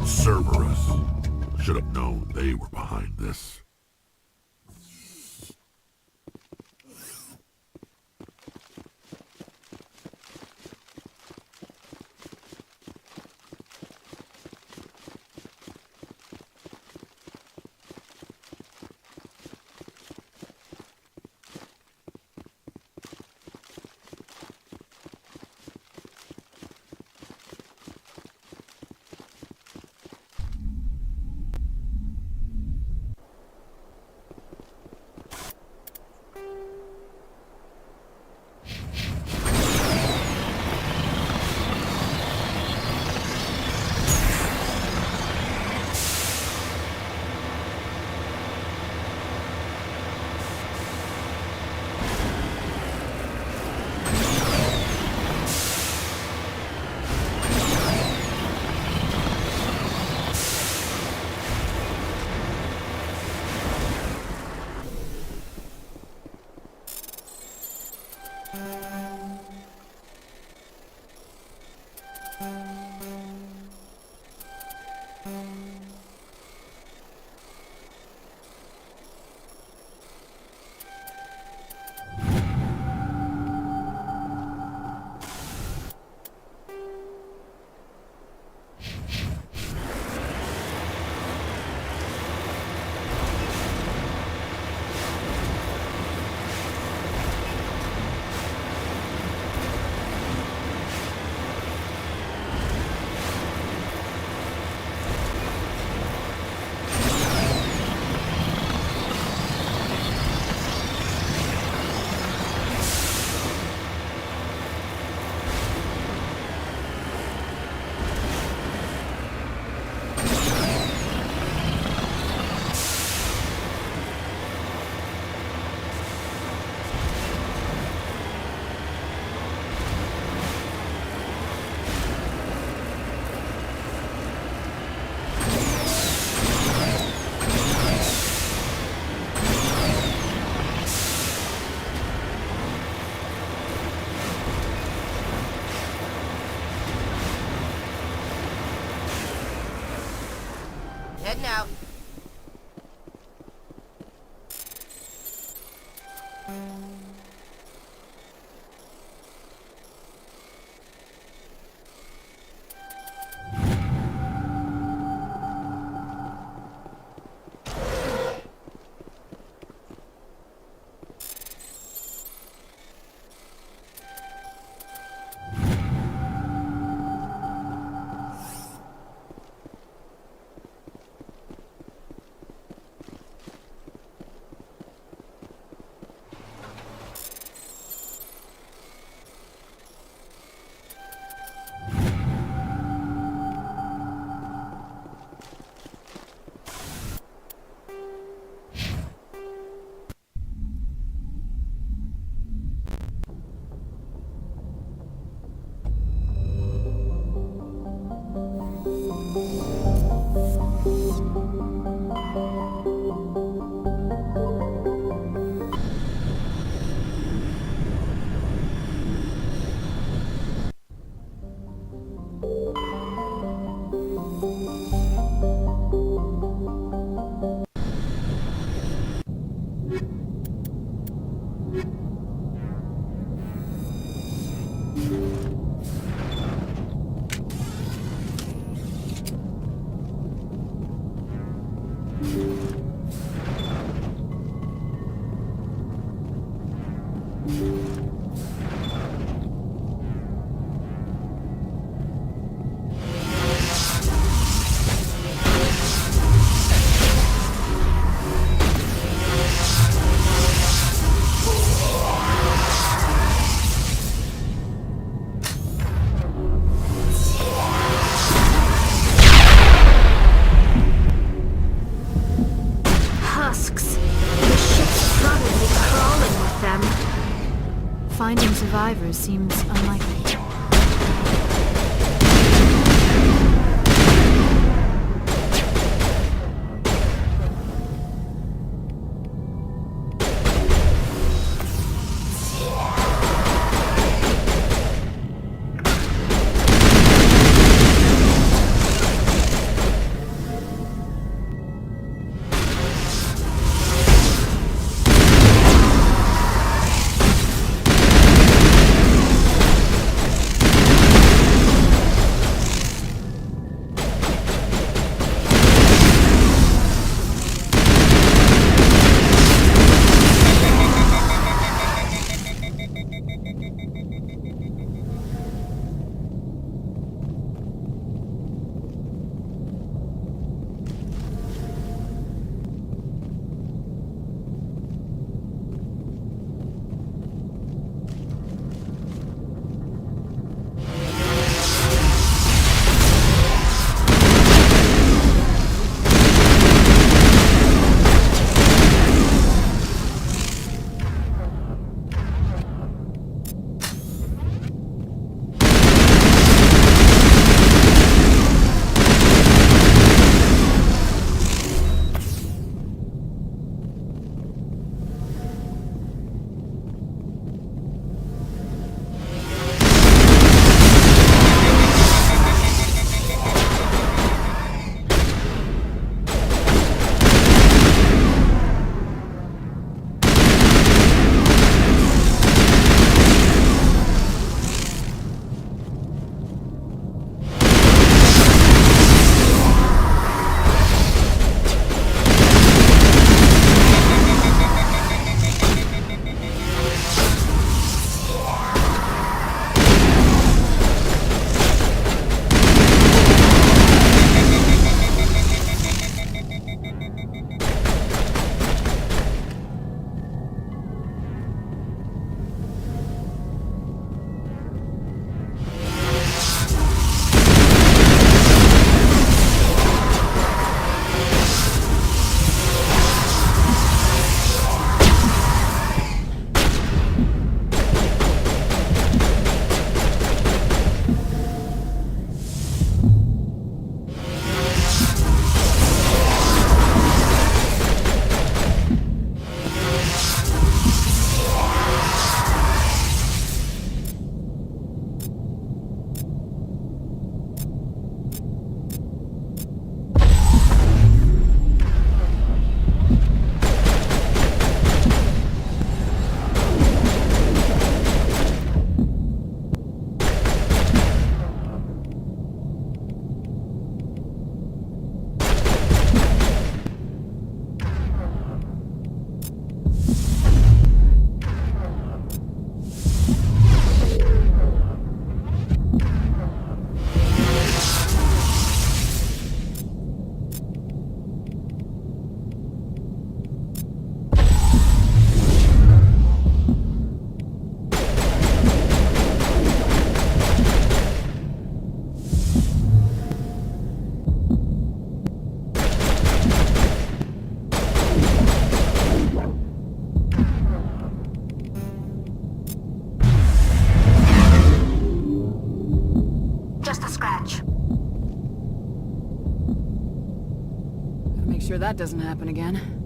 Cerberus. Should have known they were behind this. Heading out. Finding survivors seems unlikely. Make sure that doesn't happen again.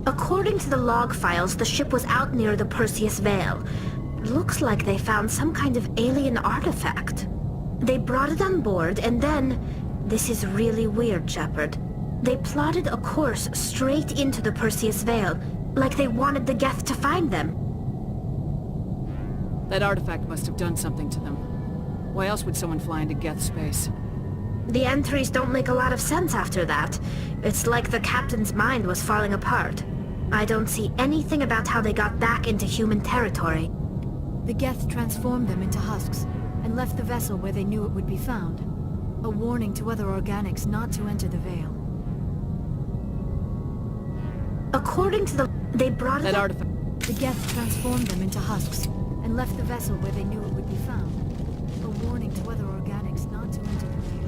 According to the log files, the ship was out near the Perseus Veil. Looks like they found some kind of alien artifact. They brought it on board, and then... This is really weird, Shepard. They plotted a course straight into the Perseus Veil, like they wanted the Geth to find them. That artifact must have done something to them. Why else would someone fly into Geth space? The entries don't make a lot of sense after that. It's like the captain's mind was falling apart. I don't see anything about how they got back into human territory. The Geth transformed them into husks, and left the vessel where they knew it would be found. A warning to other organics not to enter the Veil. According to the... They brought that artifact. The Geth transformed them into husks, and left the vessel where they knew it would be found. A warning to other organics not to enter the Veil.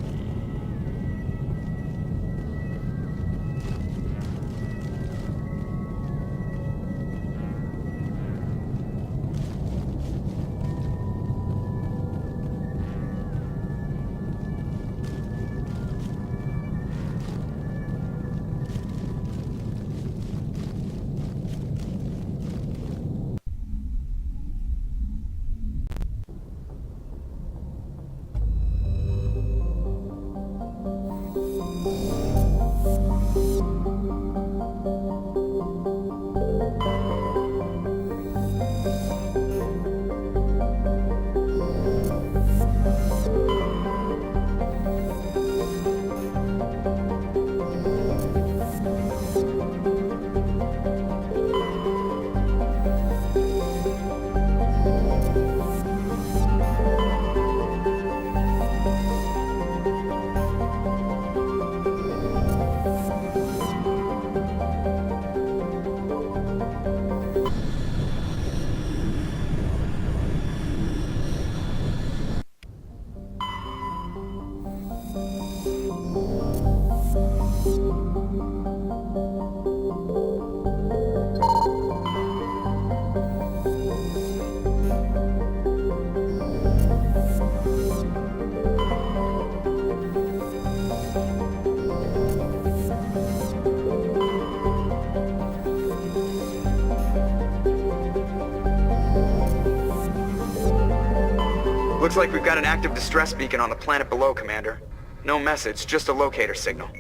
Looks like we've got an active distress beacon on the planet below, Commander. No message, just a locator signal.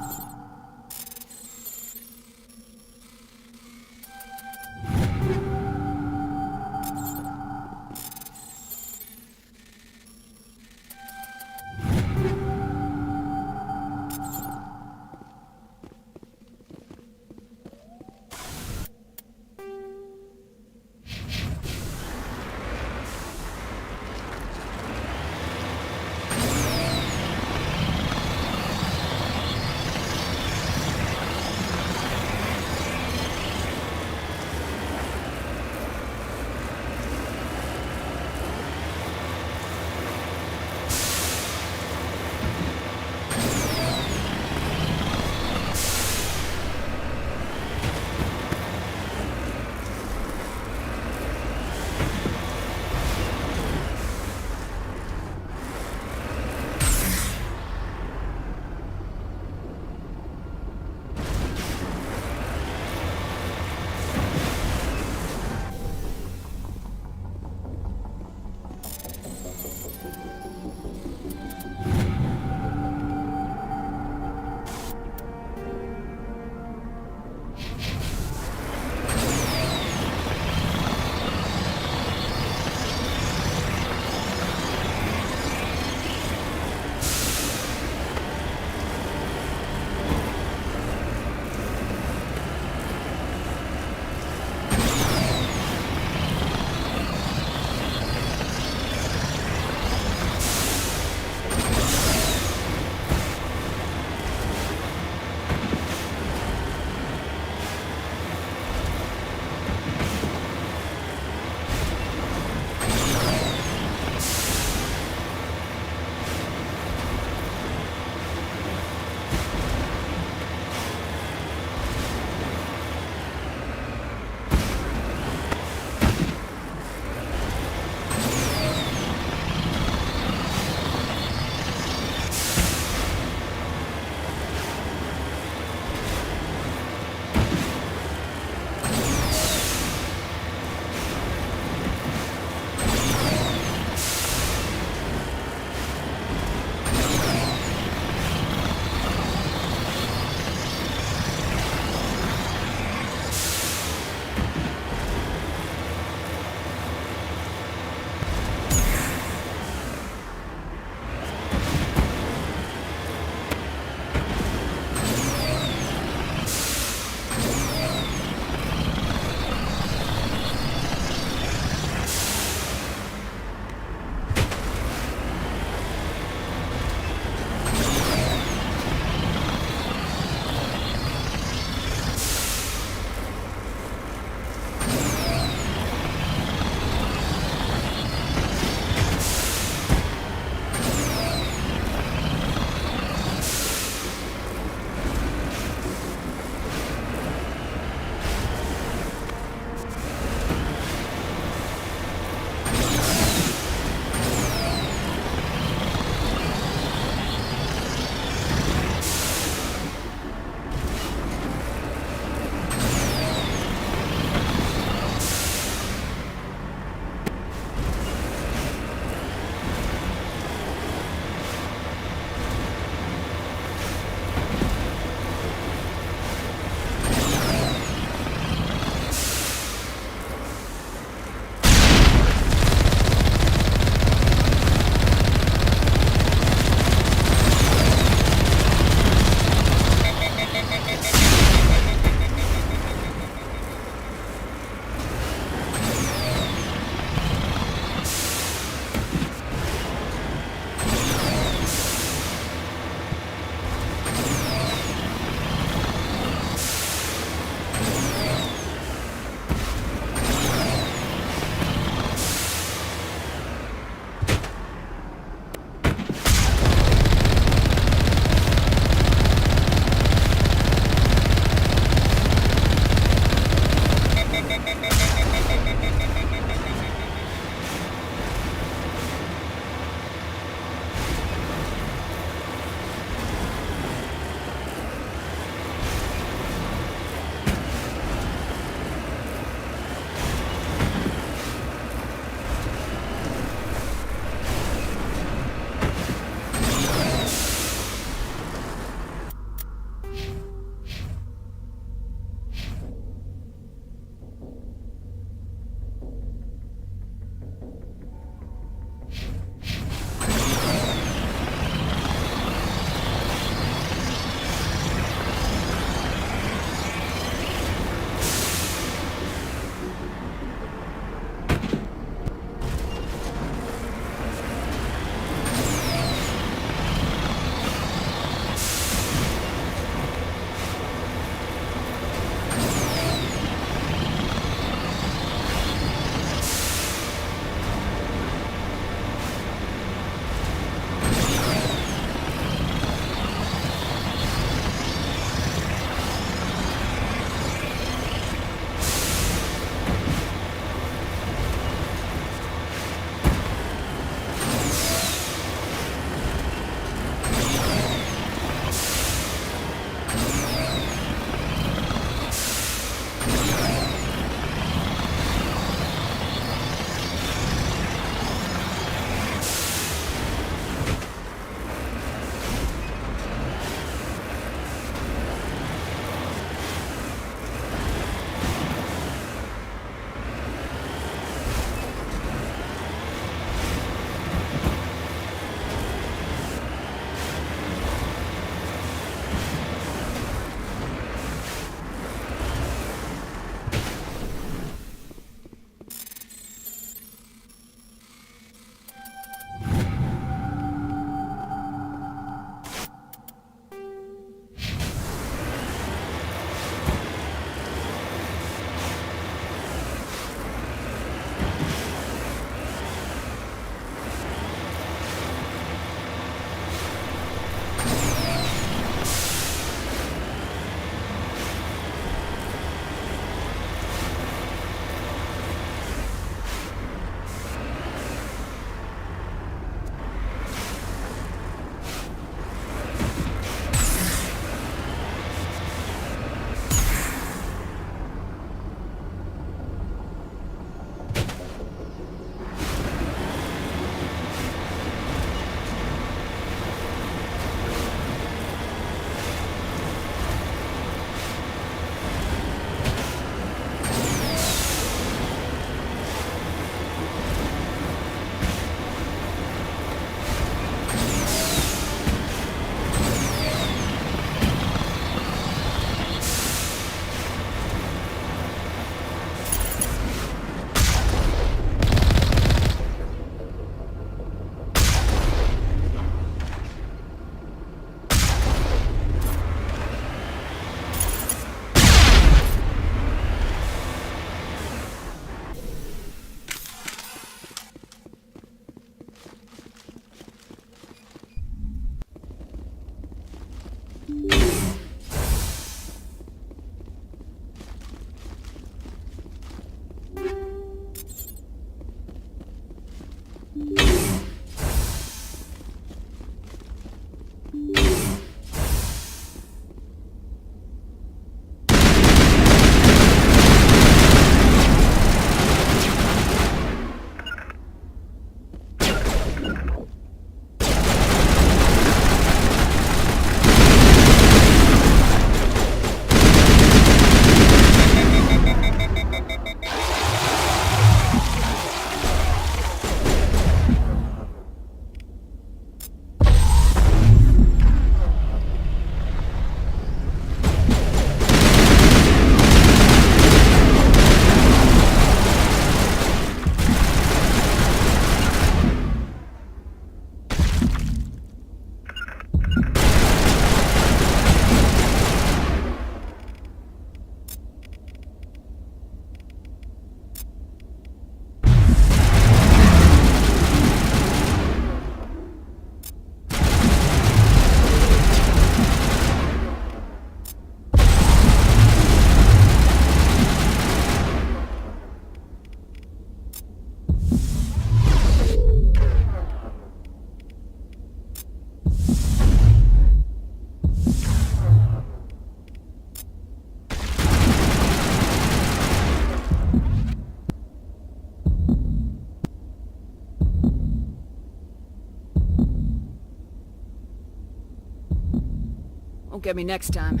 Won't get me next time.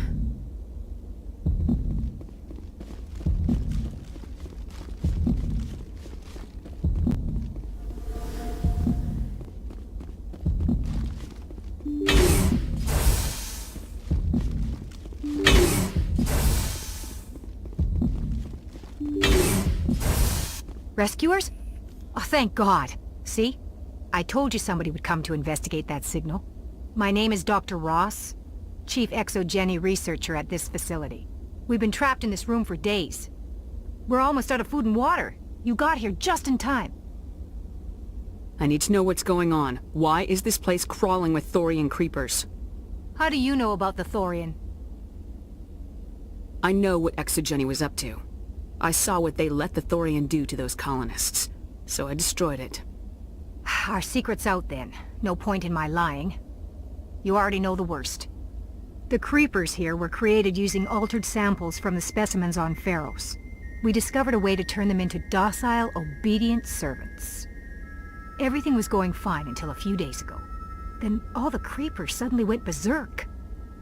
Rescuers? Oh, thank God. See? I told you somebody would come to investigate that signal. My name is Dr. Ross, Chief Exogeny Researcher at this facility. We've been trapped in this room for days. We're almost out of food and water. You got here just in time. I need to know what's going on. Why is this place crawling with Thorian creepers? How do you know about the Thorian? I know what Exogeny was up to. I saw what they let the Thorian do to those colonists, so I destroyed it. Our secret's out then. No point in my lying. You already know the worst. The creepers here were created using altered samples from the specimens on Feros. We discovered a way to turn them into docile, obedient servants. Everything was going fine until a few days ago. Then all the creepers suddenly went berserk.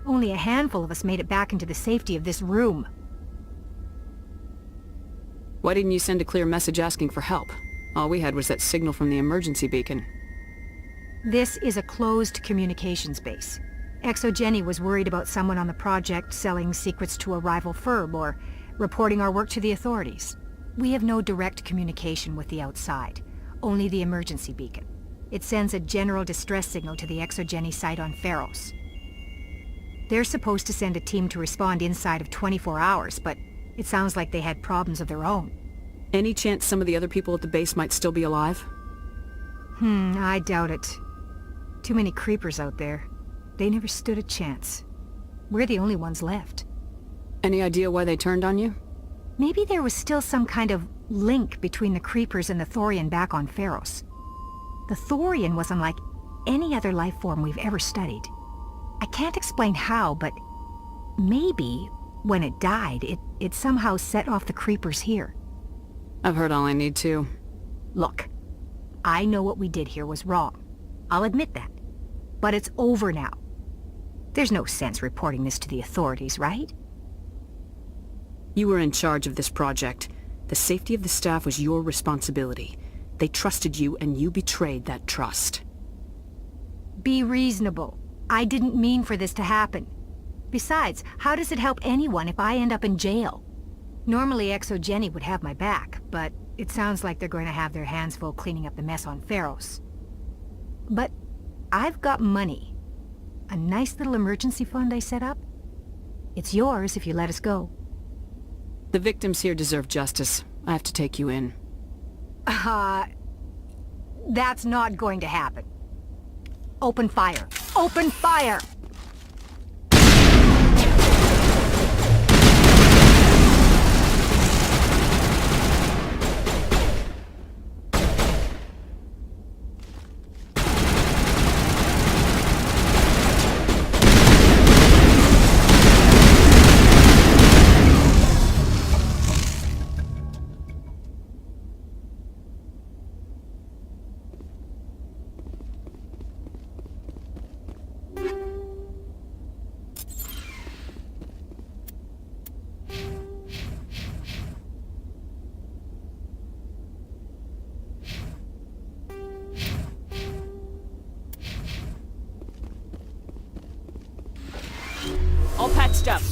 Only a handful of us made it back into the safety of this room. Why didn't you send a clear message asking for help? All we had was that signal from the emergency beacon. This is a closed communications base. Exogeny was worried about someone on the project selling secrets to a rival firm or reporting our work to the authorities. We have no direct communication with the outside, only the emergency beacon. It sends a general distress signal to the Exogeny site on Feros. They're supposed to send a team to respond inside of 24 hours, but it sounds like they had problems of their own. Any chance some of the other people at the base might still be alive? I doubt it. Too many creepers out there. They never stood a chance. We're the only ones left. Any idea why they turned on you? Maybe there was still some kind of link between the creepers and the Thorian back on Feros. The Thorian was unlike any other life form we've ever studied. I can't explain how, but maybe when it died, it somehow set off the creepers here. I've heard all I need to. Look, I know what we did here was wrong. I'll admit that. But it's over now. There's no sense reporting this to the authorities, right? You were in charge of this project. The safety of the staff was your responsibility. They trusted you, and you betrayed that trust. Be reasonable. I didn't mean for this to happen. Besides, how does it help anyone if I end up in jail? Normally Exogeny would have my back, but it sounds like they're going to have their hands full cleaning up the mess on Feros. But I've got money. A nice little emergency fund I set up. It's yours if you let us go. The victims here deserve justice. I have to take you in. That's not going to happen. Open fire. Open fire! All patched up.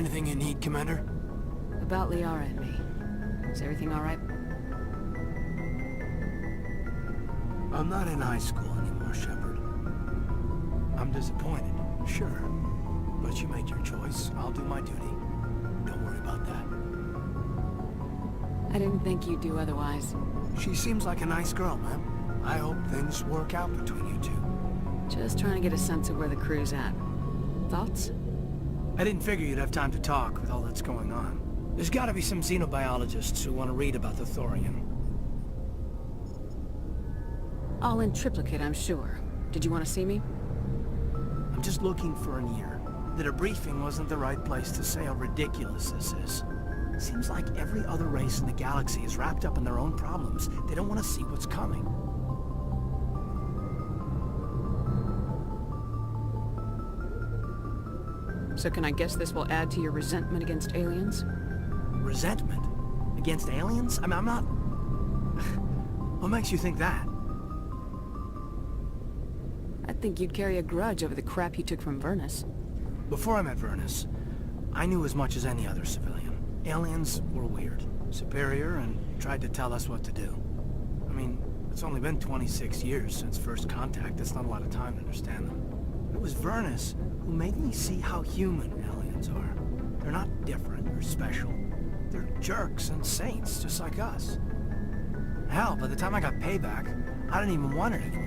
Anything you need, Commander? About Liara and me. Is everything all right? I'm not in high school anymore, Shepard. I'm disappointed, sure. But you made your choice. I'll do my duty. Don't worry about that. I didn't think you'd do otherwise. She seems like a nice girl, man. I hope things work out between you two. Just trying to get a sense of where the crew's at. Thoughts? I didn't figure you'd have time to talk with all that's going on. There's gotta be some xenobiologists who want to read about the Thorian. All in triplicate, I'm sure. Did you want to see me? I'm just looking for an ear. The debriefing wasn't the right place to say how ridiculous this is. Seems like every other race in the galaxy is wrapped up in their own problems. They don't want to see what's coming. So can I guess this will add to your resentment against aliens? Resentment? Against aliens? I'm not... What makes you think that? I think you'd carry a grudge over the crap you took from Vernus. Before I met Vernus, I knew as much as any other civilian. Aliens were weird, superior, and tried to tell us what to do. I mean, it's only been 26 years since first contact. That's not a lot of time to understand them. It was Vernus who made me see how human aliens are. They're not different or special. They're jerks and saints, just like us. Hell, by the time I got payback, I didn't even want it anymore.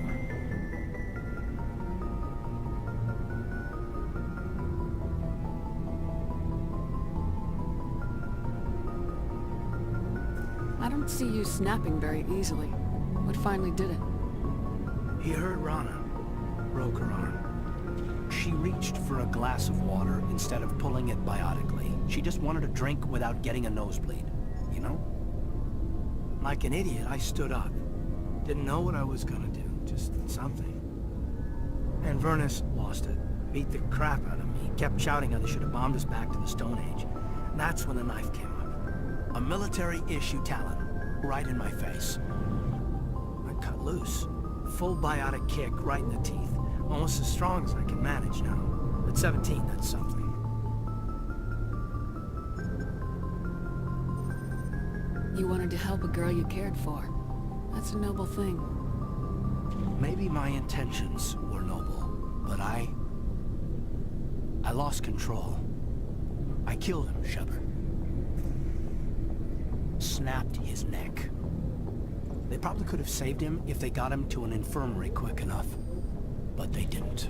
I don't see you snapping very easily. What finally did it? He hurt Rana. Broke her arm. She reached for a glass of water instead of pulling it biotically. She just wanted a drink without getting a nosebleed, you know? Like an idiot, I stood up. Didn't know what I was gonna do, just something. And Vernus lost it. Beat the crap out of me. Kept shouting how they should have bombed us back to the Stone Age. And that's when the knife came up. A military-issue talon, right in my face. I cut loose. Full biotic kick right in the teeth. Almost as strong as I can manage now. At 17, that's something. You wanted to help a girl you cared for. That's a noble thing. Maybe my intentions were noble, but I lost control. I killed him, Shepard. Snapped his neck. They probably could have saved him if they got him to an infirmary quick enough. But they didn't.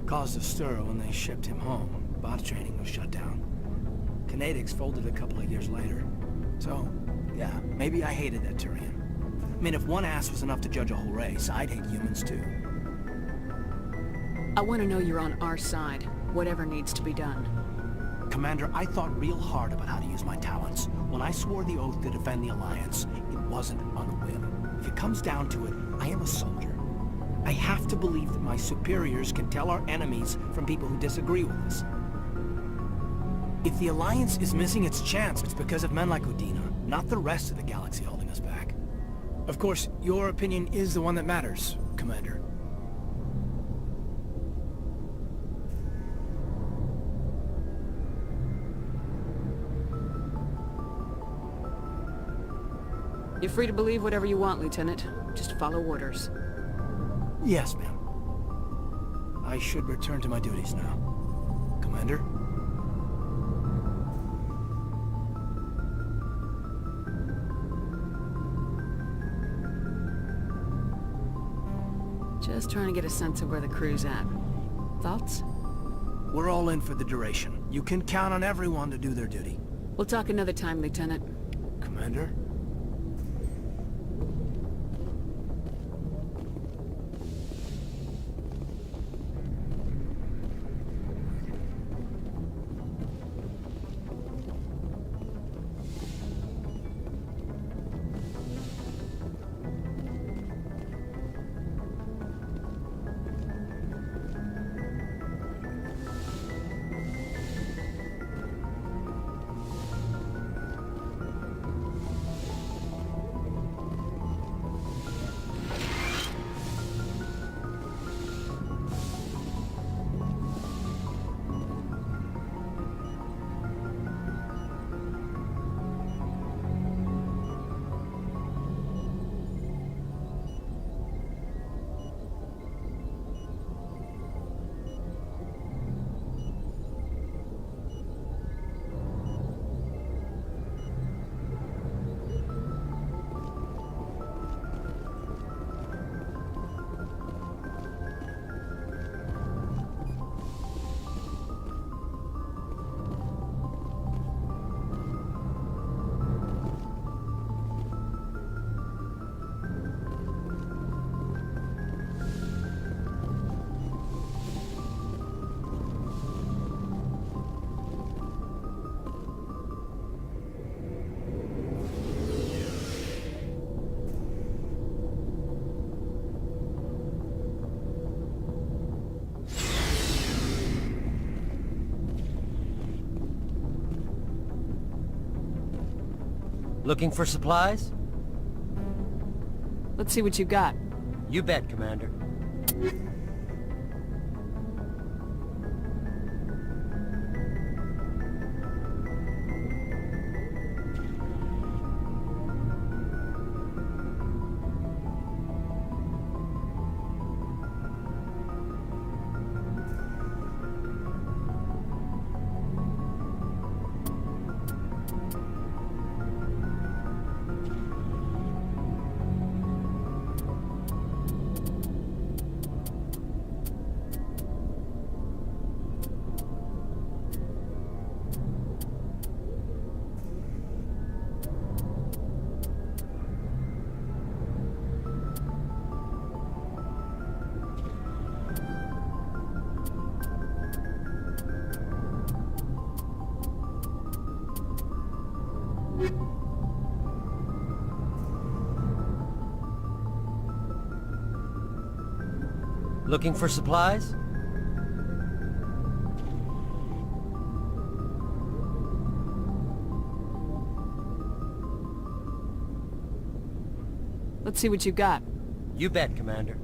Caused a stir when they shipped him home. Bot training was shut down. Kinetics folded a couple of years later. So, yeah, maybe I hated that Turian. I mean, if one ass was enough to judge a whole race, I'd hate humans too. I want to know you're on our side, whatever needs to be done. Commander, I thought real hard about how to use my talents. When I swore the oath to defend the Alliance, it wasn't on a whim. If it comes down to it, I am a soldier. I have to believe that my superiors can tell our enemies from people who disagree with us. If the Alliance is missing its chance, it's because of men like Udina, not the rest of the galaxy holding us back. Of course, your opinion is the one that matters, Commander. You're free to believe whatever you want, Lieutenant. Just follow orders. Yes, ma'am. I should return to my duties now. Commander? Just trying to get a sense of where the crew's at. Thoughts? We're all in for the duration. You can count on everyone to do their duty. We'll talk another time, Lieutenant. Commander? Looking for supplies? Let's see what you got. You bet, Commander. Looking for supplies? Let's see what you got. You bet, Commander.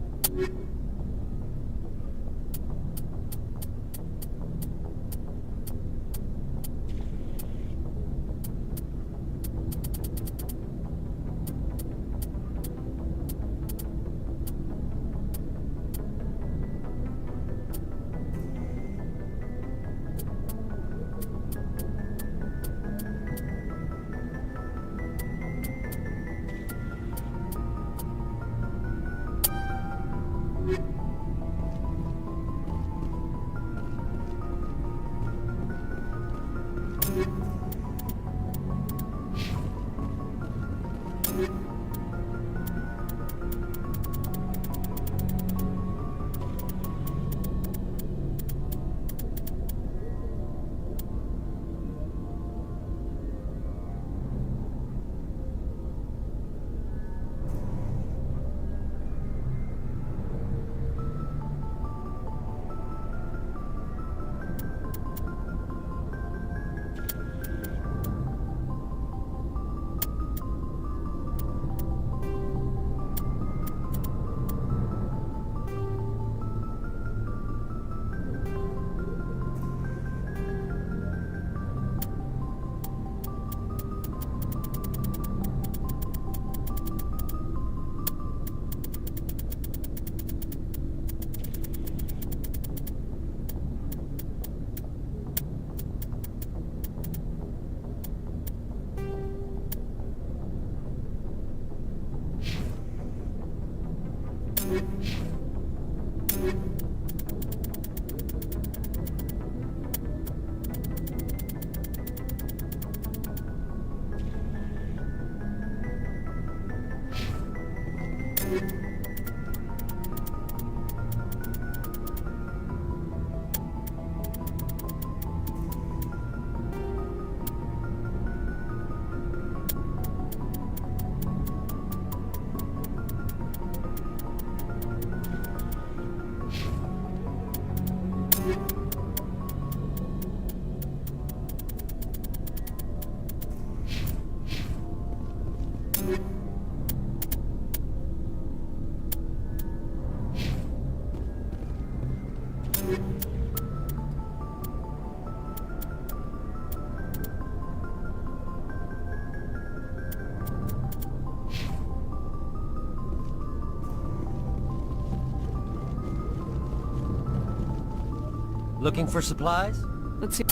Looking for supplies? Let's see.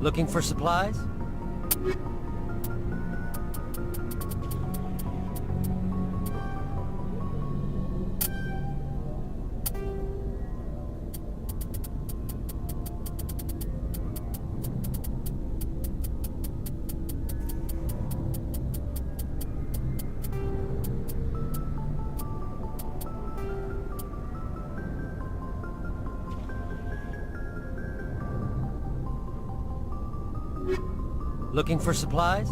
Looking for supplies? Looking for supplies?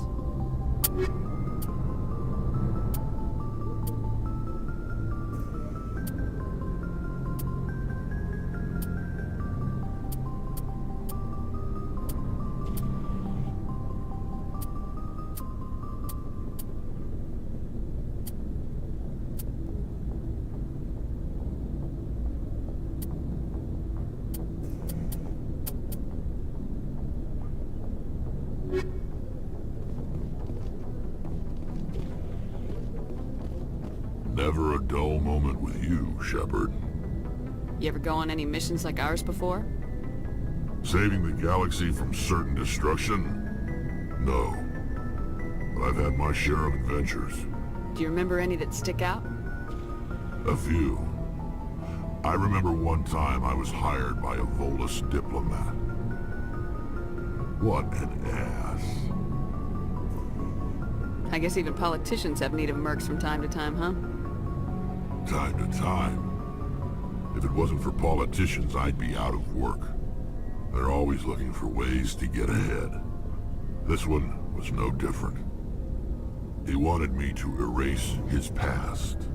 Never a dull moment with you, Shepard. You ever go on any missions like ours before? Saving the galaxy from certain destruction? No. But I've had my share of adventures. Do you remember any that stick out? A few. I remember one time I was hired by a Volus diplomat. What an ass. I guess even politicians have need of mercs from time to time, huh? Time to time. If it wasn't for politicians, I'd be out of work. They're always looking for ways to get ahead. This one was no different. He wanted me to erase his past.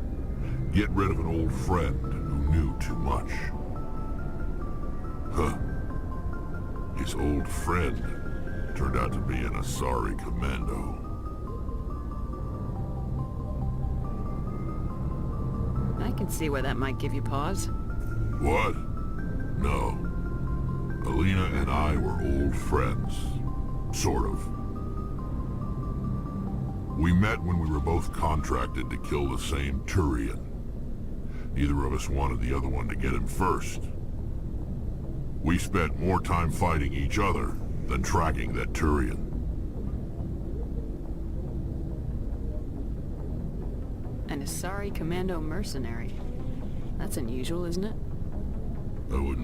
Get rid of an old friend who knew too much. Huh. His old friend turned out to be an Asari commando. I can see where that might give you pause. What? No. Alina and I were old friends. Sort of. We met when we were both contracted to kill the same Turian. Neither of us wanted the other one to get him first. We spent more time fighting each other than tracking that Turian. An Asari commando mercenary. That's unusual, isn't it? I wouldn't